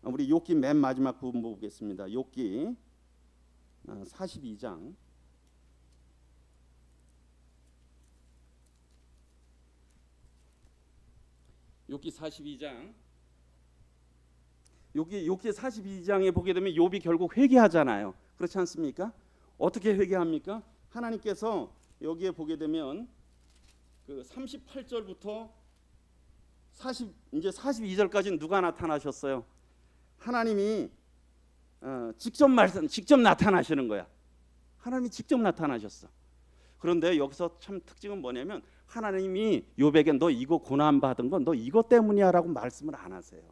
우리 욥기 맨 마지막 부분 보겠습니다. 욥기 42장. 욥기 42장. 욥기 42장에 보게 되면 욥이 결국 회개하잖아요. 그렇지 않습니까? 어떻게 회개합니까? 하나님께서 여기에 보게 되면 그 38절부터 이제 42절까지는 누가 나타나셨어요? 하나님이 직접 나타나시는 거야. 하나님이 직접 나타나셨어. 그런데 여기서 참 특징은 뭐냐면 하나님이 욥에게 너 이거 고난 받은 건 너 이것 때문이야라고 말씀을 안 하세요.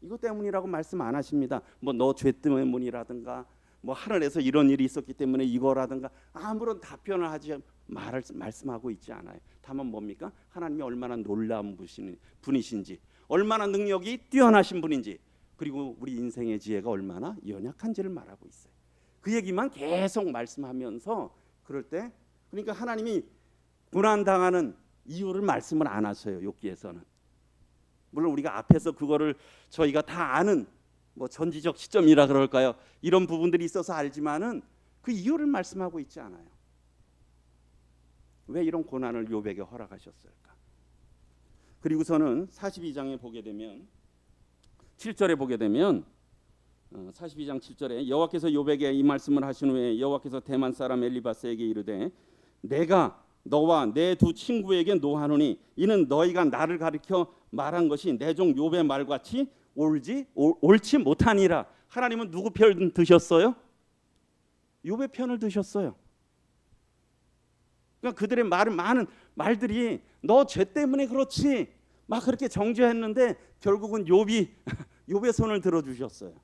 이것 때문이라고 말씀 안 하십니다. 뭐 너 죄 때문이라든가 뭐 하늘에서 이런 일이 있었기 때문에 이거라든가 아무런 답변을 하지 말씀하고 있지 않아요. 다만 뭡니까? 하나님이 얼마나 놀라운 분이신지, 얼마나 능력이 뛰어나신 분인지, 그리고 우리 인생의 지혜가 얼마나 연약한지를 말하고 있어요. 그 얘기만 계속 말씀하면서 그럴 때 그러니까 하나님이 고난당하는 이유를 말씀을 안 하셔요. 욥기에서는. 물론 우리가 앞에서 그거를 저희가 다 아는 뭐 전지적 시점이라 그럴까요? 이런 부분들이 있어서 알지만은 그 이유를 말씀하고 있지 않아요. 왜 이런 고난을 욥에게 허락하셨을까? 그리고서는 42장에 보게 되면 7절에 보게 되면 42장 7절에 여호와께서 욥에게 이 말씀을 하신 후에 여호와께서 대만 사람 엘리바스에게 이르되 내가 너와 내 두 친구에게 노하노니 이는 너희가 나를 가리켜 말한 것이 내 종 욥의 말같이 옳지 못하니라. 하나님은 누구 편 드셨어요? 욥의 편을 드셨어요. 그러니까 그들의 많은 말들이 너 죄 때문에 그렇지 막 그렇게 정죄했는데 결국은 욥의 손을 들어주셨어요.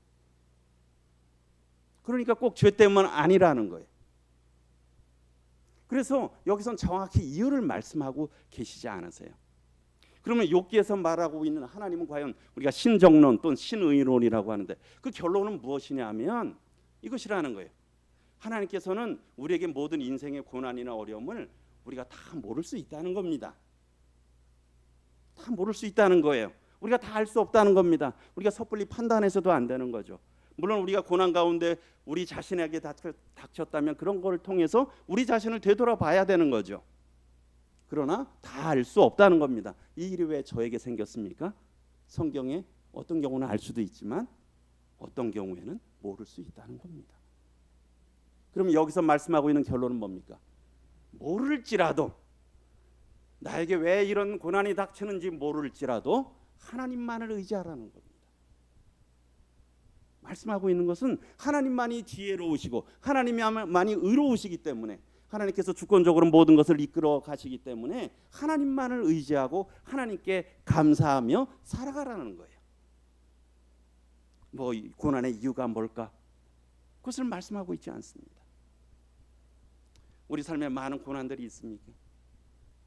그러니까 꼭 죄 때문 아니라는 거예요. 그래서 여기선 정확히 이유를 말씀하고 계시지 않으세요. 그러면 욥기에서 말하고 있는 하나님은 과연 우리가 신정론 또는 신의론이라고 하는데 그 결론은 무엇이냐면 이것이라는 거예요. 하나님께서는 우리에게 모든 인생의 고난이나 어려움을 우리가 다 모를 수 있다는 겁니다. 다 모를 수 있다는 거예요. 우리가 다 알 수 없다는 겁니다. 우리가 섣불리 판단해서도 안 되는 거죠. 물론 우리가 고난 가운데 우리 자신에게 닥쳤다면 그런 걸 통해서 우리 자신을 되돌아봐야 되는 거죠. 그러나 다 알 수 없다는 겁니다. 이 일이 왜 저에게 생겼습니까? 성경에 어떤 경우는 알 수도 있지만 어떤 경우에는 모를 수 있다는 겁니다. 그럼 여기서 말씀하고 있는 결론은 뭡니까? 모를지라도 나에게 왜 이런 고난이 닥치는지 모를지라도 하나님만을 의지하라는 겁니다. 말씀하고 있는 것은 하나님만이 지혜로우시고 하나님만이 의로우시기 때문에 하나님께서 주권적으로 모든 것을 이끌어 가시기 때문에 하나님만을 의지하고 하나님께 감사하며 살아가라는 거예요. 뭐 고난의 이유가 뭘까? 그것을 말씀하고 있지 않습니다. 우리 삶에 많은 고난들이 있습니까?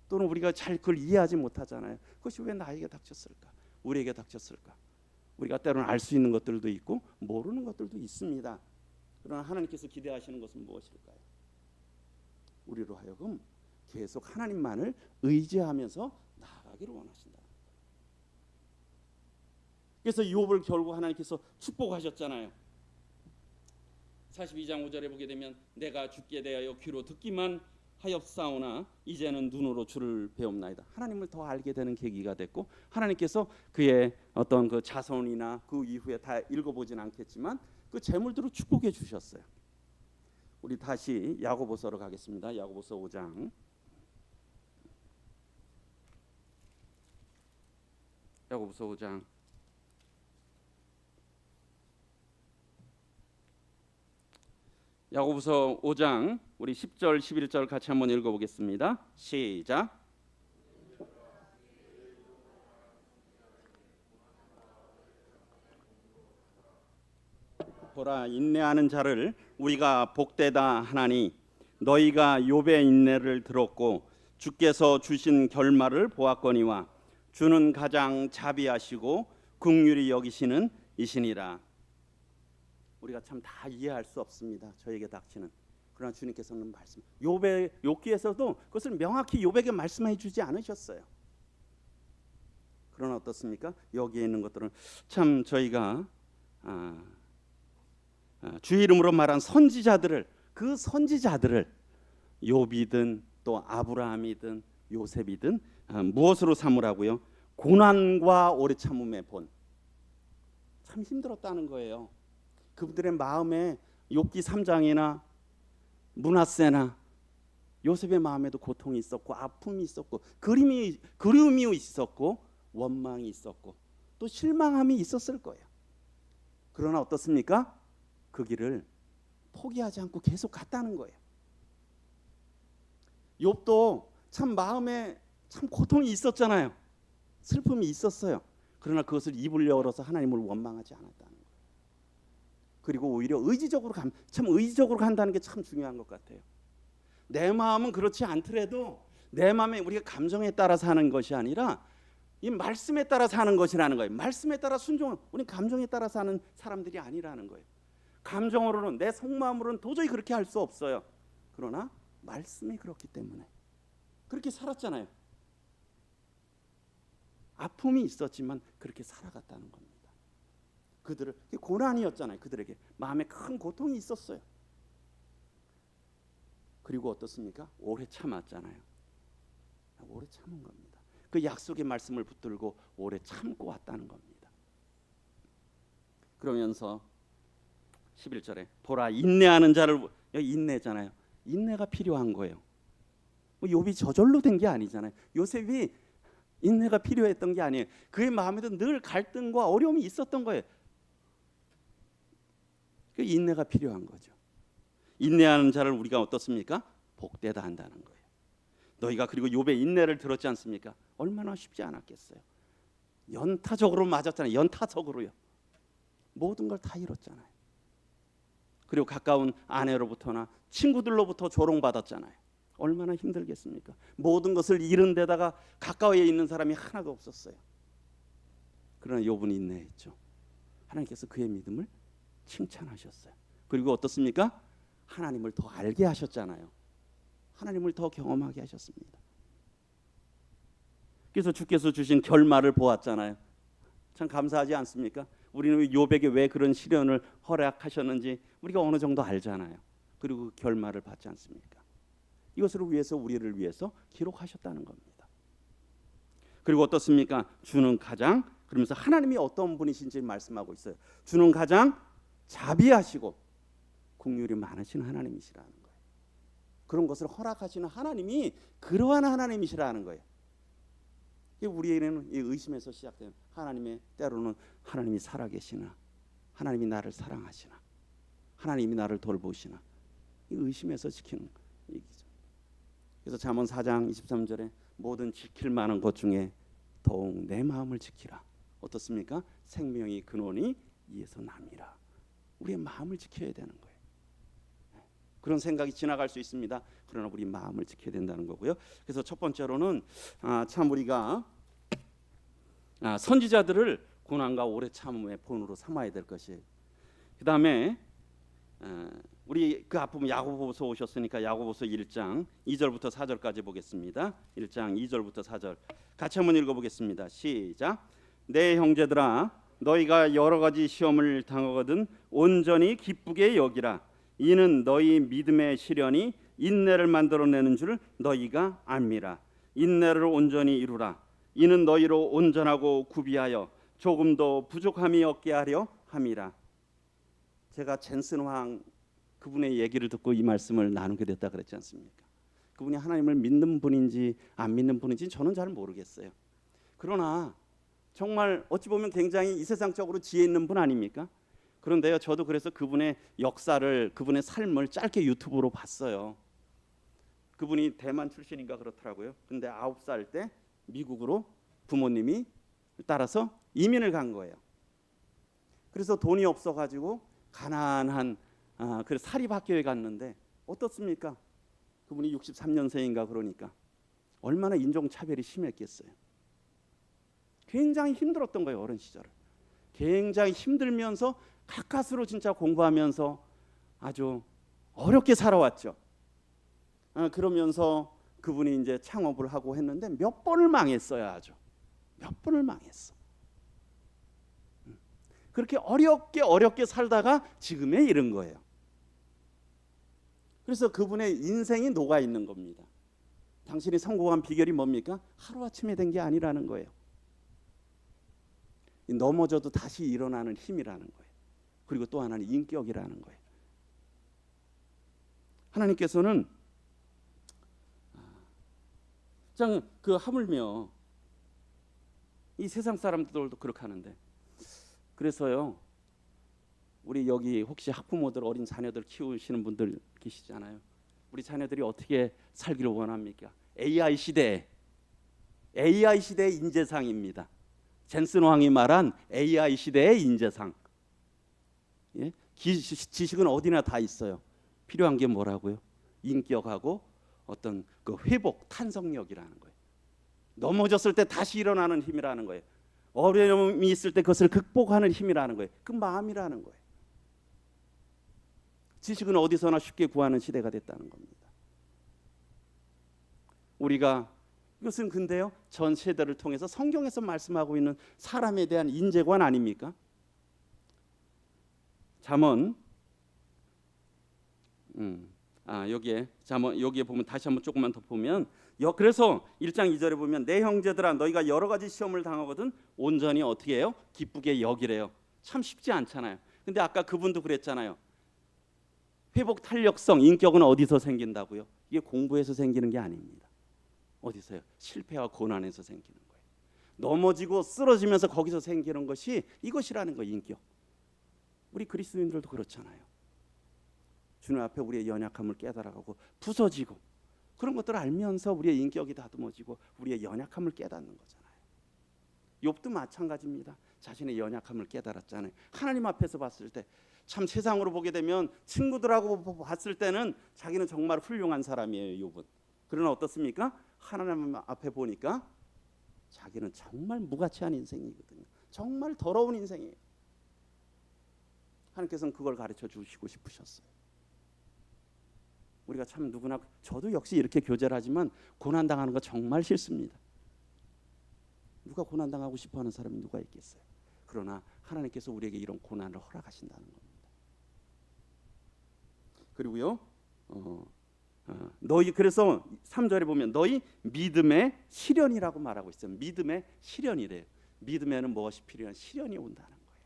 또는 우리가 잘 그걸 이해하지 못하잖아요. 그것이 왜 나에게 닥쳤을까? 우리에게 닥쳤을까? 우리가 때로는 알 수 있는 것들도 있고 모르는 것들도 있습니다. 그러나 하나님께서 기대하시는 것은 무엇일까요? 우리로 하여금 계속 하나님만을 의지하면서 나아가기를 원하신다. 그래서 욥을 결국 하나님께서 축복하셨잖아요. 42장 5절에 보게 되면 내가 주께 대하여 귀로 듣기만 하였사오나 이제는 눈으로 주를 배웁나이다. 하나님을 더 알게 되는 계기가 됐고 하나님께서 그의 어떤 그 자손이나 그 이후에 다 읽어보진 않겠지만 그 재물들을 축복해 주셨어요. 우리 다시 야고보서로 가겠습니다. 야고보서 5장. 야고보서 5장. 야고보서 5장 우리 10절 11절 같이 한번 읽어보겠습니다. 시작. 보라 인내하는 자를 우리가 복되다 하나니 너희가 욥의 인내를 들었고 주께서 주신 결말을 보았거니와 주는 가장 자비하시고 긍휼히 여기시는 이시니라. 우리가 참 다 이해할 수 없습니다. 저에게 닥치는. 그러나 주님께서는 말씀. 욥기에서도 그것을 명확히 욥에게 말씀해 주지 않으셨어요. 그러나 어떻습니까? 여기에 있는 것들은 참 저희가 주 이름으로 말한 선지자들을 그 선지자들을 욥이든 또 아브라함이든 요셉이든 무엇으로 삼으라고요? 고난과 오래 참음의 본. 참 힘들었다는 거예요. 그분들의 마음에 욥기 3장이나 므낫세나 요셉의 마음에도 고통이 있었고 아픔이 있었고 그리움이 있었고 원망이 있었고 또 실망함이 있었을 거예요. 그러나 어떻습니까? 그 길을 포기하지 않고 계속 갔다는 거예요. 욥도 참 마음에 참 고통이 있었잖아요. 슬픔이 있었어요. 그러나 그것을 입을 열어서 하나님을 원망하지 않았다는 거예요. 그리고 오히려 의지적으로 간다는 게 참 중요한 것 같아요. 내 마음은 그렇지 않더라도 내 마음에 우리가 감정에 따라 사는 것이 아니라 이 말씀에 따라 사는 것이라는 거예요. 말씀에 따라 순종. 우리 감정에 따라 사는 사람들이 아니라는 거예요. 감정으로는 내 속마음으로는 도저히 그렇게 할 수 없어요. 그러나 말씀이 그렇기 때문에 그렇게 살았잖아요. 아픔이 있었지만 그렇게 살아갔다는 겁니다. 그들을 고난이었잖아요. 그들에게 마음에 큰 고통이 있었어요. 그리고 어떻습니까? 오래 참았잖아요. 오래 참은 겁니다. 그 약속의 말씀을 붙들고 오래 참고 왔다는 겁니다. 그러면서 11절에 보라 인내하는 자를, 여기 인내잖아요. 인내가 필요한 거예요. 욥이 저절로 된 게 아니잖아요. 요셉이 인내가 필요했던 게 아니에요. 그의 마음에도 늘 갈등과 어려움이 있었던 거예요. 그 인내가 필요한 거죠. 인내하는 자를 우리가 어떻습니까? 복되다 한다는 거예요. 너희가 그리고 욥의 인내를 들었지 않습니까? 얼마나 쉽지 않았겠어요. 연타적으로 맞았잖아요. 연타적으로요. 모든 걸 다 잃었잖아요. 그리고 가까운 아내로부터나 친구들로부터 조롱받았잖아요. 얼마나 힘들겠습니까? 모든 것을 잃은 데다가 가까이에 있는 사람이 하나도 없었어요. 그러나 욥은 인내했죠. 하나님께서 그의 믿음을 칭찬하셨어요. 그리고 어떻습니까? 하나님을 더 알게 하셨잖아요. 하나님을 더 경험하게 하셨습니다. 그래서 주께서 주신 결말을 보았잖아요. 참 감사하지 않습니까? 우리는 욥에게 왜 그런 시련을 허락하셨는지 우리가 어느 정도 알잖아요. 그리고 그 결말을 받지 않습니까? 이것을 위해서, 우리를 위해서 기록하셨다는 겁니다. 그리고 어떻습니까? 주는 가장, 그러면서 하나님이 어떤 분이신지 말씀하고 있어요. 주는 가장 자비하시고 긍휼이 많으신 하나님이시라는 거예요. 그런 것을 허락하시는 하나님이 그러한 하나님이시라는 거예요. 우리에게는 이 의심에서 시작되는, 하나님의 때로는 하나님이 살아계시나, 하나님이 나를 사랑하시나, 하나님이 나를 돌보시나, 이 의심에서 지키는 얘기죠. 그래서 잠언 4장 23절에 모든 지킬 만한 것 중에 더욱 내 마음을 지키라. 어떻습니까? 생명이 근원이 이에서 남이라. 우리의 마음을 지켜야 되는 거예요. 그런 생각이 지나갈 수 있습니다. 그러나 우리 마음을 지켜야 된다는 거고요. 그래서 첫 번째로는 참 우리가 선지자들을 고난과 오래 참음의 본으로 삼아야 될 것이에요. 그 다음에 우리 그 앞부분 야고보서 오셨으니까 야고보서 1장 2절부터 4절까지 보겠습니다. 1장 2절부터 4절 같이 한번 읽어보겠습니다. 시작. 내 형제들아 너희가 여러 가지 시험을 당하거든 온전히 기쁘게 여기라. 이는 너희 믿음의 시련이 인내를 만들어내는 줄 너희가 압니라. 인내를 온전히 이루라. 이는 너희로 온전하고 구비하여 조금도 부족함이 없게 하려 함이라. 제가 젠슨 황 그분의 얘기를 듣고 이 말씀을 나누게 됐다 그랬지 않습니까? 그분이 하나님을 믿는 분인지 안 믿는 분인지 저는 잘 모르겠어요. 그러나 정말 어찌 보면 굉장히 이 세상적으로 지혜 있는 분 아닙니까? 그런데요, 저도 그래서 그분의 역사를, 그분의 삶을 짧게 유튜브로 봤어요. 그분이 대만 출신인가 그렇더라고요. 근데 9살 때 미국으로 부모님이 따라서 이민을 간 거예요. 그래서 돈이 없어가지고 가난한 그래서 사립학교에 갔는데 어떻습니까? 그분이 63년생인가 그러니까 얼마나 인종차별이 심했겠어요. 굉장히 힘들었던 거예요. 어린 시절을 굉장히 힘들면서 가까스로 진짜 공부하면서 아주 어렵게 살아왔죠. 그러면서 그분이 이제 창업을 하고 했는데 몇 번을 망했어요. 아주 몇 번을 망했어. 그렇게 어렵게 살다가 지금에 이른 거예요. 그래서 그분의 인생이 녹아 있는 겁니다. 당신이 성공한 비결이 뭡니까? 하루아침에 된 게 아니라는 거예요. 넘어져도 다시 일어나는 힘이라는 거예요. 그리고 또 하나는 인격이라는 거예요. 하나님께서는 그 하물며 이 세상 사람들도 그렇게 하는데, 그래서요 우리 여기 혹시 학부모들 어린 자녀들 키우시는 분들 계시잖아요. 우리 자녀들이 어떻게 살기를 원합니까? AI 시대의 인재상입니다. 젠슨 왕이 말한 AI 시대의 인재상. 예? 지식은 어디나 다 있어요. 필요한 게 뭐라고요? 인격하고 어떤 그 회복 탄성력이라는 거예요. 넘어졌을 때 다시 일어나는 힘이라는 거예요. 어려움이 있을 때 그것을 극복하는 힘이라는 거예요. 그 마음이라는 거예요. 지식은 어디서나 쉽게 구하는 시대가 됐다는 겁니다. 우리가 이것은 근데요, 전 세대를 통해서 성경에서 말씀하고 있는 사람에 대한 인재관 아닙니까? 잠언 여기에 보면 다시 한번 조금만 더 보면 그래서 1장 2절에 보면 내 형제들아 너희가 여러 가지 시험을 당하거든 온전히 어떻게 해요? 기쁘게 여기래요. 참 쉽지 않잖아요. 근데 아까 그분도 그랬잖아요. 회복 탄력성, 인격은 어디서 생긴다고요? 이게 공부에서 생기는 게 아닙니다. 어디서요? 실패와 고난에서 생기는 거예요. 넘어지고 쓰러지면서 거기서 생기는 것이 이것이라는 거예요. 인격. 우리 그리스도인들도 그렇잖아요. 주님 앞에 우리의 연약함을 깨달아가고 부서지고 그런 것들을 알면서 우리의 인격이 다듬어지고 우리의 연약함을 깨닫는 거잖아요. 욥도 마찬가지입니다. 자신의 연약함을 깨달았잖아요. 하나님 앞에서 봤을 때 참 세상으로 보게 되면 친구들하고 봤을 때는 자기는 정말 훌륭한 사람이에요. 욥은. 그러나 어떻습니까? 하나님 앞에 보니까 자기는 정말 무가치한 인생이거든요. 정말 더러운 인생이에요. 하나님께서는 그걸 가르쳐 주시고 싶으셨어요. 우리가 참 누구나 저도 역시 이렇게 교제를 하지만 고난당하는 거 정말 싫습니다. 누가 고난당하고 싶어하는 사람이 누가 있겠어요. 그러나 하나님께서 우리에게 이런 고난을 허락하신다는 겁니다. 그리고요 너희 그래서 3절에 보면 너희 믿음의 시련이라고 말하고 있어요. 믿음의 시련이래요. 믿음에는 무엇이 필요한 시련이 온다는 거예요.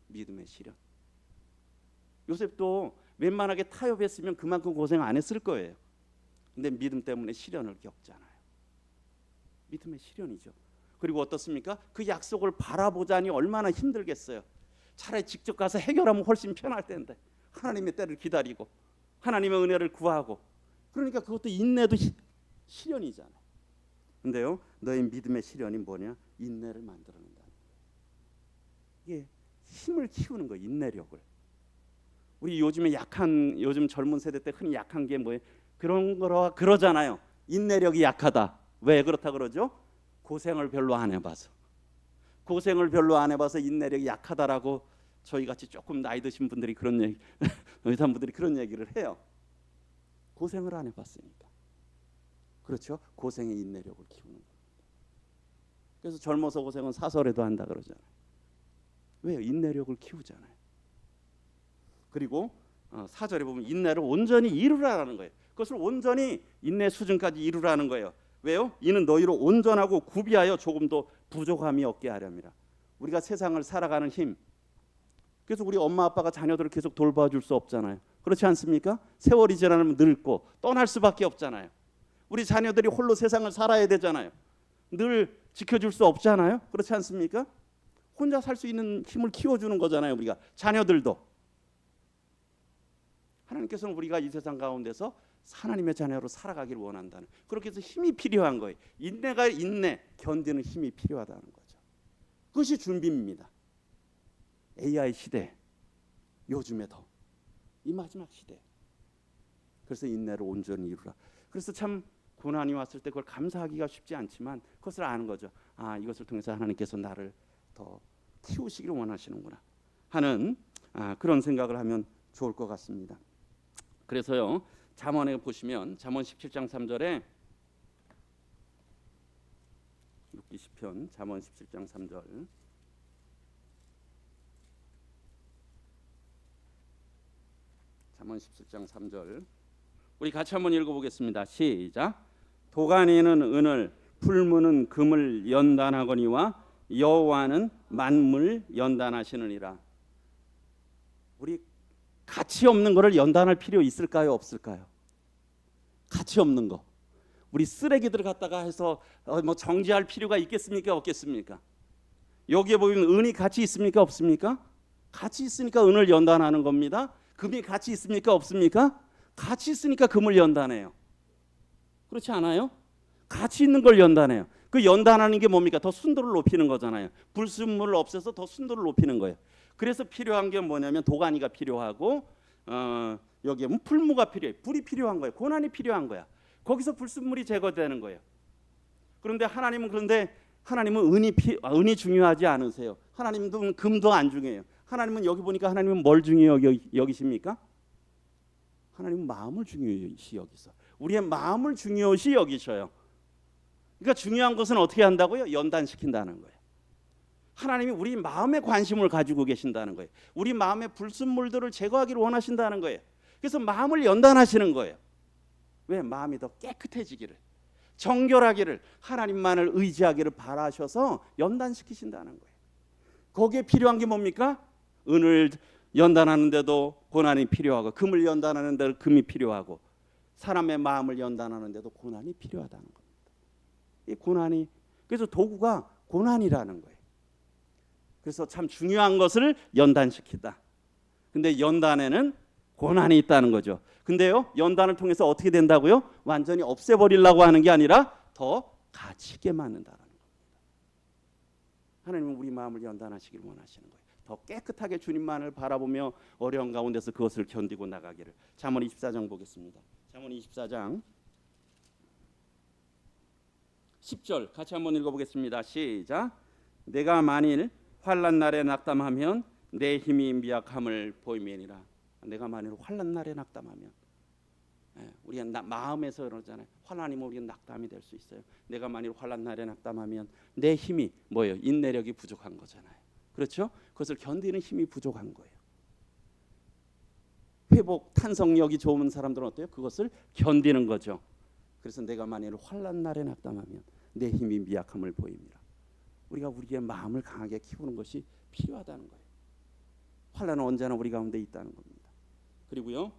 믿음의 시련. 요셉도 웬만하게 타협했으면 그만큼 고생 안 했을 거예요. 근데 믿음 때문에 시련을 겪잖아요. 믿음의 시련이죠. 그리고 어떻습니까? 그 약속을 바라보자니 얼마나 힘들겠어요. 차라리 직접 가서 해결하면 훨씬 편할 텐데 하나님의 때를 기다리고 하나님의 은혜를 구하고 그러니까 그것도 인내도 시련이잖아요. 근데요 너의 믿음의 시련이 뭐냐? 인내를 만들어낸다. 이게 힘을 키우는 거예요. 인내력을. 우리 요즘 젊은 세대 때 흔히 약한 게 뭐예요? 그러잖아요. 인내력이 약하다. 왜 그렇다 그러죠? 고생을 별로 안 해봐서. 고생을 별로 안 해봐서 인내력이 약하다라고 저희 같이 조금 나이 드신 분들이 그런 얘기, 의사분들이 그런 얘기를 해요. 고생을 안 해봤으니까. 그렇죠? 고생의 인내력을 키우는 겁니다. 그래서 젊어서 고생은 사설에도 한다 그러잖아요. 왜요? 인내력을 키우잖아요. 그리고 4절에 보면 인내를 온전히 이루라는 거예요. 그것을 온전히 인내 수준까지 이루라는 거예요. 왜요? 이는 너희로 온전하고 구비하여 조금도 부족함이 없게 하렵니다. 우리가 세상을 살아가는 힘. 그래서 우리 엄마 아빠가 자녀들을 계속 돌봐줄 수 없잖아요. 그렇지 않습니까? 세월이 지나면 늙고 떠날 수밖에 없잖아요. 우리 자녀들이 홀로 세상을 살아야 되잖아요. 늘 지켜줄 수 없잖아요. 그렇지 않습니까? 혼자 살 수 있는 힘을 키워주는 거잖아요. 우리가 자녀들도. 하나님께서는 우리가 이 세상 가운데서 하나님의 자녀로 살아가기를 원한다는, 그렇게 해서 힘이 필요한 거예요. 인내, 견디는 힘이 필요하다는 거죠. 그것이 준비입니다. AI 시대, 요즘에 더 이 마지막 시대. 그래서 인내를 온전히 이루라. 그래서 참 고난이 왔을 때 그걸 감사하기가 쉽지 않지만 그것을 아는 거죠. 아, 이것을 통해서 하나님께서 나를 더 키우시기를 원하시는구나 하는 그런 생각을 하면 좋을 것 같습니다. 그래서요, 잠언에 보시면 잠언 17장 3절에 룻기 시편 잠언 17장 3절 잠언 17장 3절 우리 같이 한번 읽어보겠습니다. 시작. 도가니는 은을 풀무는 금을 연단하거니와 여호와는 만물 연단하시느니라. 우리 가치 없는 거를 연단할 필요 있을까요? 없을까요? 가치 없는 거. 우리 쓰레기들 갖다가 해서 뭐 정지할 필요가 있겠습니까? 없겠습니까? 여기에 보면 은이 가치 있습니까? 없습니까? 가치 있으니까 은을 연단하는 겁니다. 금이 가치 있습니까? 없습니까? 가치 있으니까 금을 연단해요. 그렇지 않아요? 가치 있는 걸 연단해요. 그 연단하는 게 뭡니까? 더 순도를 높이는 거잖아요. 불순물을 없애서 더 순도를 높이는 거예요. 그래서 필요한 게 뭐냐면 도가니가 필요하고 여기에 풀무가 필요해. 불이 필요한 거예요. 고난이 필요한 거야. 거기서 불순물이 제거되는 거예요. 그런데 하나님은 은이 중요하지 않으세요. 하나님도 금도 안 중요해요. 하나님은 여기 보니까 하나님은 뭘 중요히 여기십니까? 하나님은 마음을 중요시 여기서 우리의 마음을 중요시 여기셔요. 그러니까 중요한 것은 어떻게 한다고요? 연단시킨다는 거예요. 하나님이 우리 마음에 관심을 가지고 계신다는 거예요. 우리 마음의 불순물들을 제거하기를 원하신다는 거예요. 그래서 마음을 연단하시는 거예요. 왜? 마음이 더 깨끗해지기를, 정결하기를, 하나님만을 의지하기를 바라셔서 연단시키신다는 거예요. 거기에 필요한 게 뭡니까? 은을 연단하는데도 고난이 필요하고, 금을 연단하는데도 금이 필요하고, 사람의 마음을 연단하는데도 고난이 필요하다는 겁니다. 이 고난이, 그래서 도구가 고난이라는 거예요. 그래서 참 중요한 것을 연단시키다. 근데 연단에는 고난이 있다는 거죠. 근데요, 연단을 통해서 어떻게 된다고요? 완전히 없애버리려고 하는 게 아니라 더 갇히게 만든다는 겁니다. 하나님은 우리 마음을 연단하시길 원하시는 거예요. 더 깨끗하게 주님만을 바라보며 어려운 가운데서 그것을 견디고 나가기를. 잠언 24장 보겠습니다. 잠언 24장 10절 같이 한번 읽어보겠습니다. 시작. 내가 만일 환난 날에 낙담하면 내 힘이 미약함을 보이매니라. 내가 만일 환난 날에 낙담하면, 우리가 마음에서 그러잖아요. 환난이면 우리가 낙담이 될 수 있어요. 내가 만일 환난 날에 낙담하면 내 힘이 뭐예요? 인내력이 부족한 거잖아요. 그렇죠? 그것을 견디는 힘이 부족한 거예요. 회복 탄성력이 좋은 사람들은 어때요? 그것을 견디는 거죠. 그래서 내가 만일 환난 날에 낙담하면 내 힘이 미약함을 보입니다. 우리가 우리의 마음을 강하게 키우는 것이 필요하다는 거예요. 환난은 언제나 우리 가운데 있다는 겁니다. 그리고요,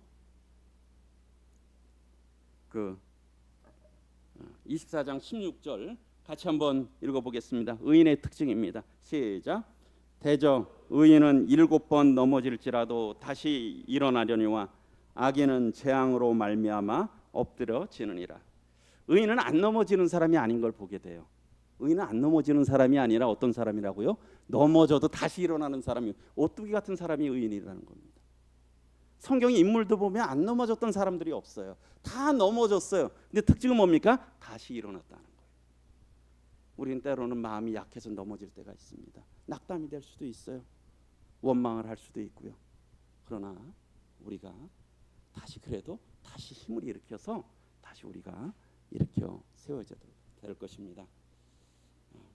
24장 16절 같이 한번 읽어보겠습니다. 의인의 특징입니다. 시작. 대저 의인은 7번 넘어질지라도 다시 일어나려니와 악인은 재앙으로 말미암아 엎드려지느니라. 의인은 안 넘어지는 사람이 아닌 걸 보게 돼요. 의인은 안 넘어지는 사람이 아니라 어떤 사람이라고요? 넘어져도 다시 일어나는 사람이, 오뚜기 같은 사람이 의인이라는 겁니다. 성경 인물도 보면 안 넘어졌던 사람들이 없어요. 다 넘어졌어요. 근데 특징은 뭡니까? 다시 일어났다는 거예요. 우리는 때로는 마음이 약해서 넘어질 때가 있습니다. 낙담이 될 수도 있어요. 원망을 할 수도 있고요. 그러나 우리가 그래도 다시 힘을 일으켜서 다시 우리가 일으켜 세워져야 될 것입니다.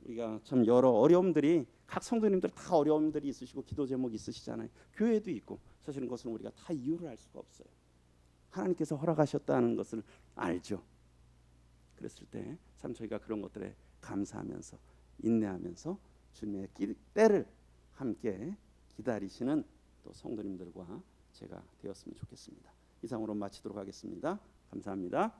우리가 참 여러 어려움들이, 각 성도님들 다 어려움들이 있으시고 기도 제목이 있으시잖아요. 교회도 있고. 사실은 그것은 우리가 다 이유를 알 수가 없어요. 하나님께서 허락하셨다는 것을 알죠. 그랬을 때 참 저희가 그런 것들에 감사하면서 인내하면서 주님의 때를 함께 기다리시는 또 성도님들과 제가 되었으면 좋겠습니다. 이상으로 마치도록 하겠습니다. 감사합니다.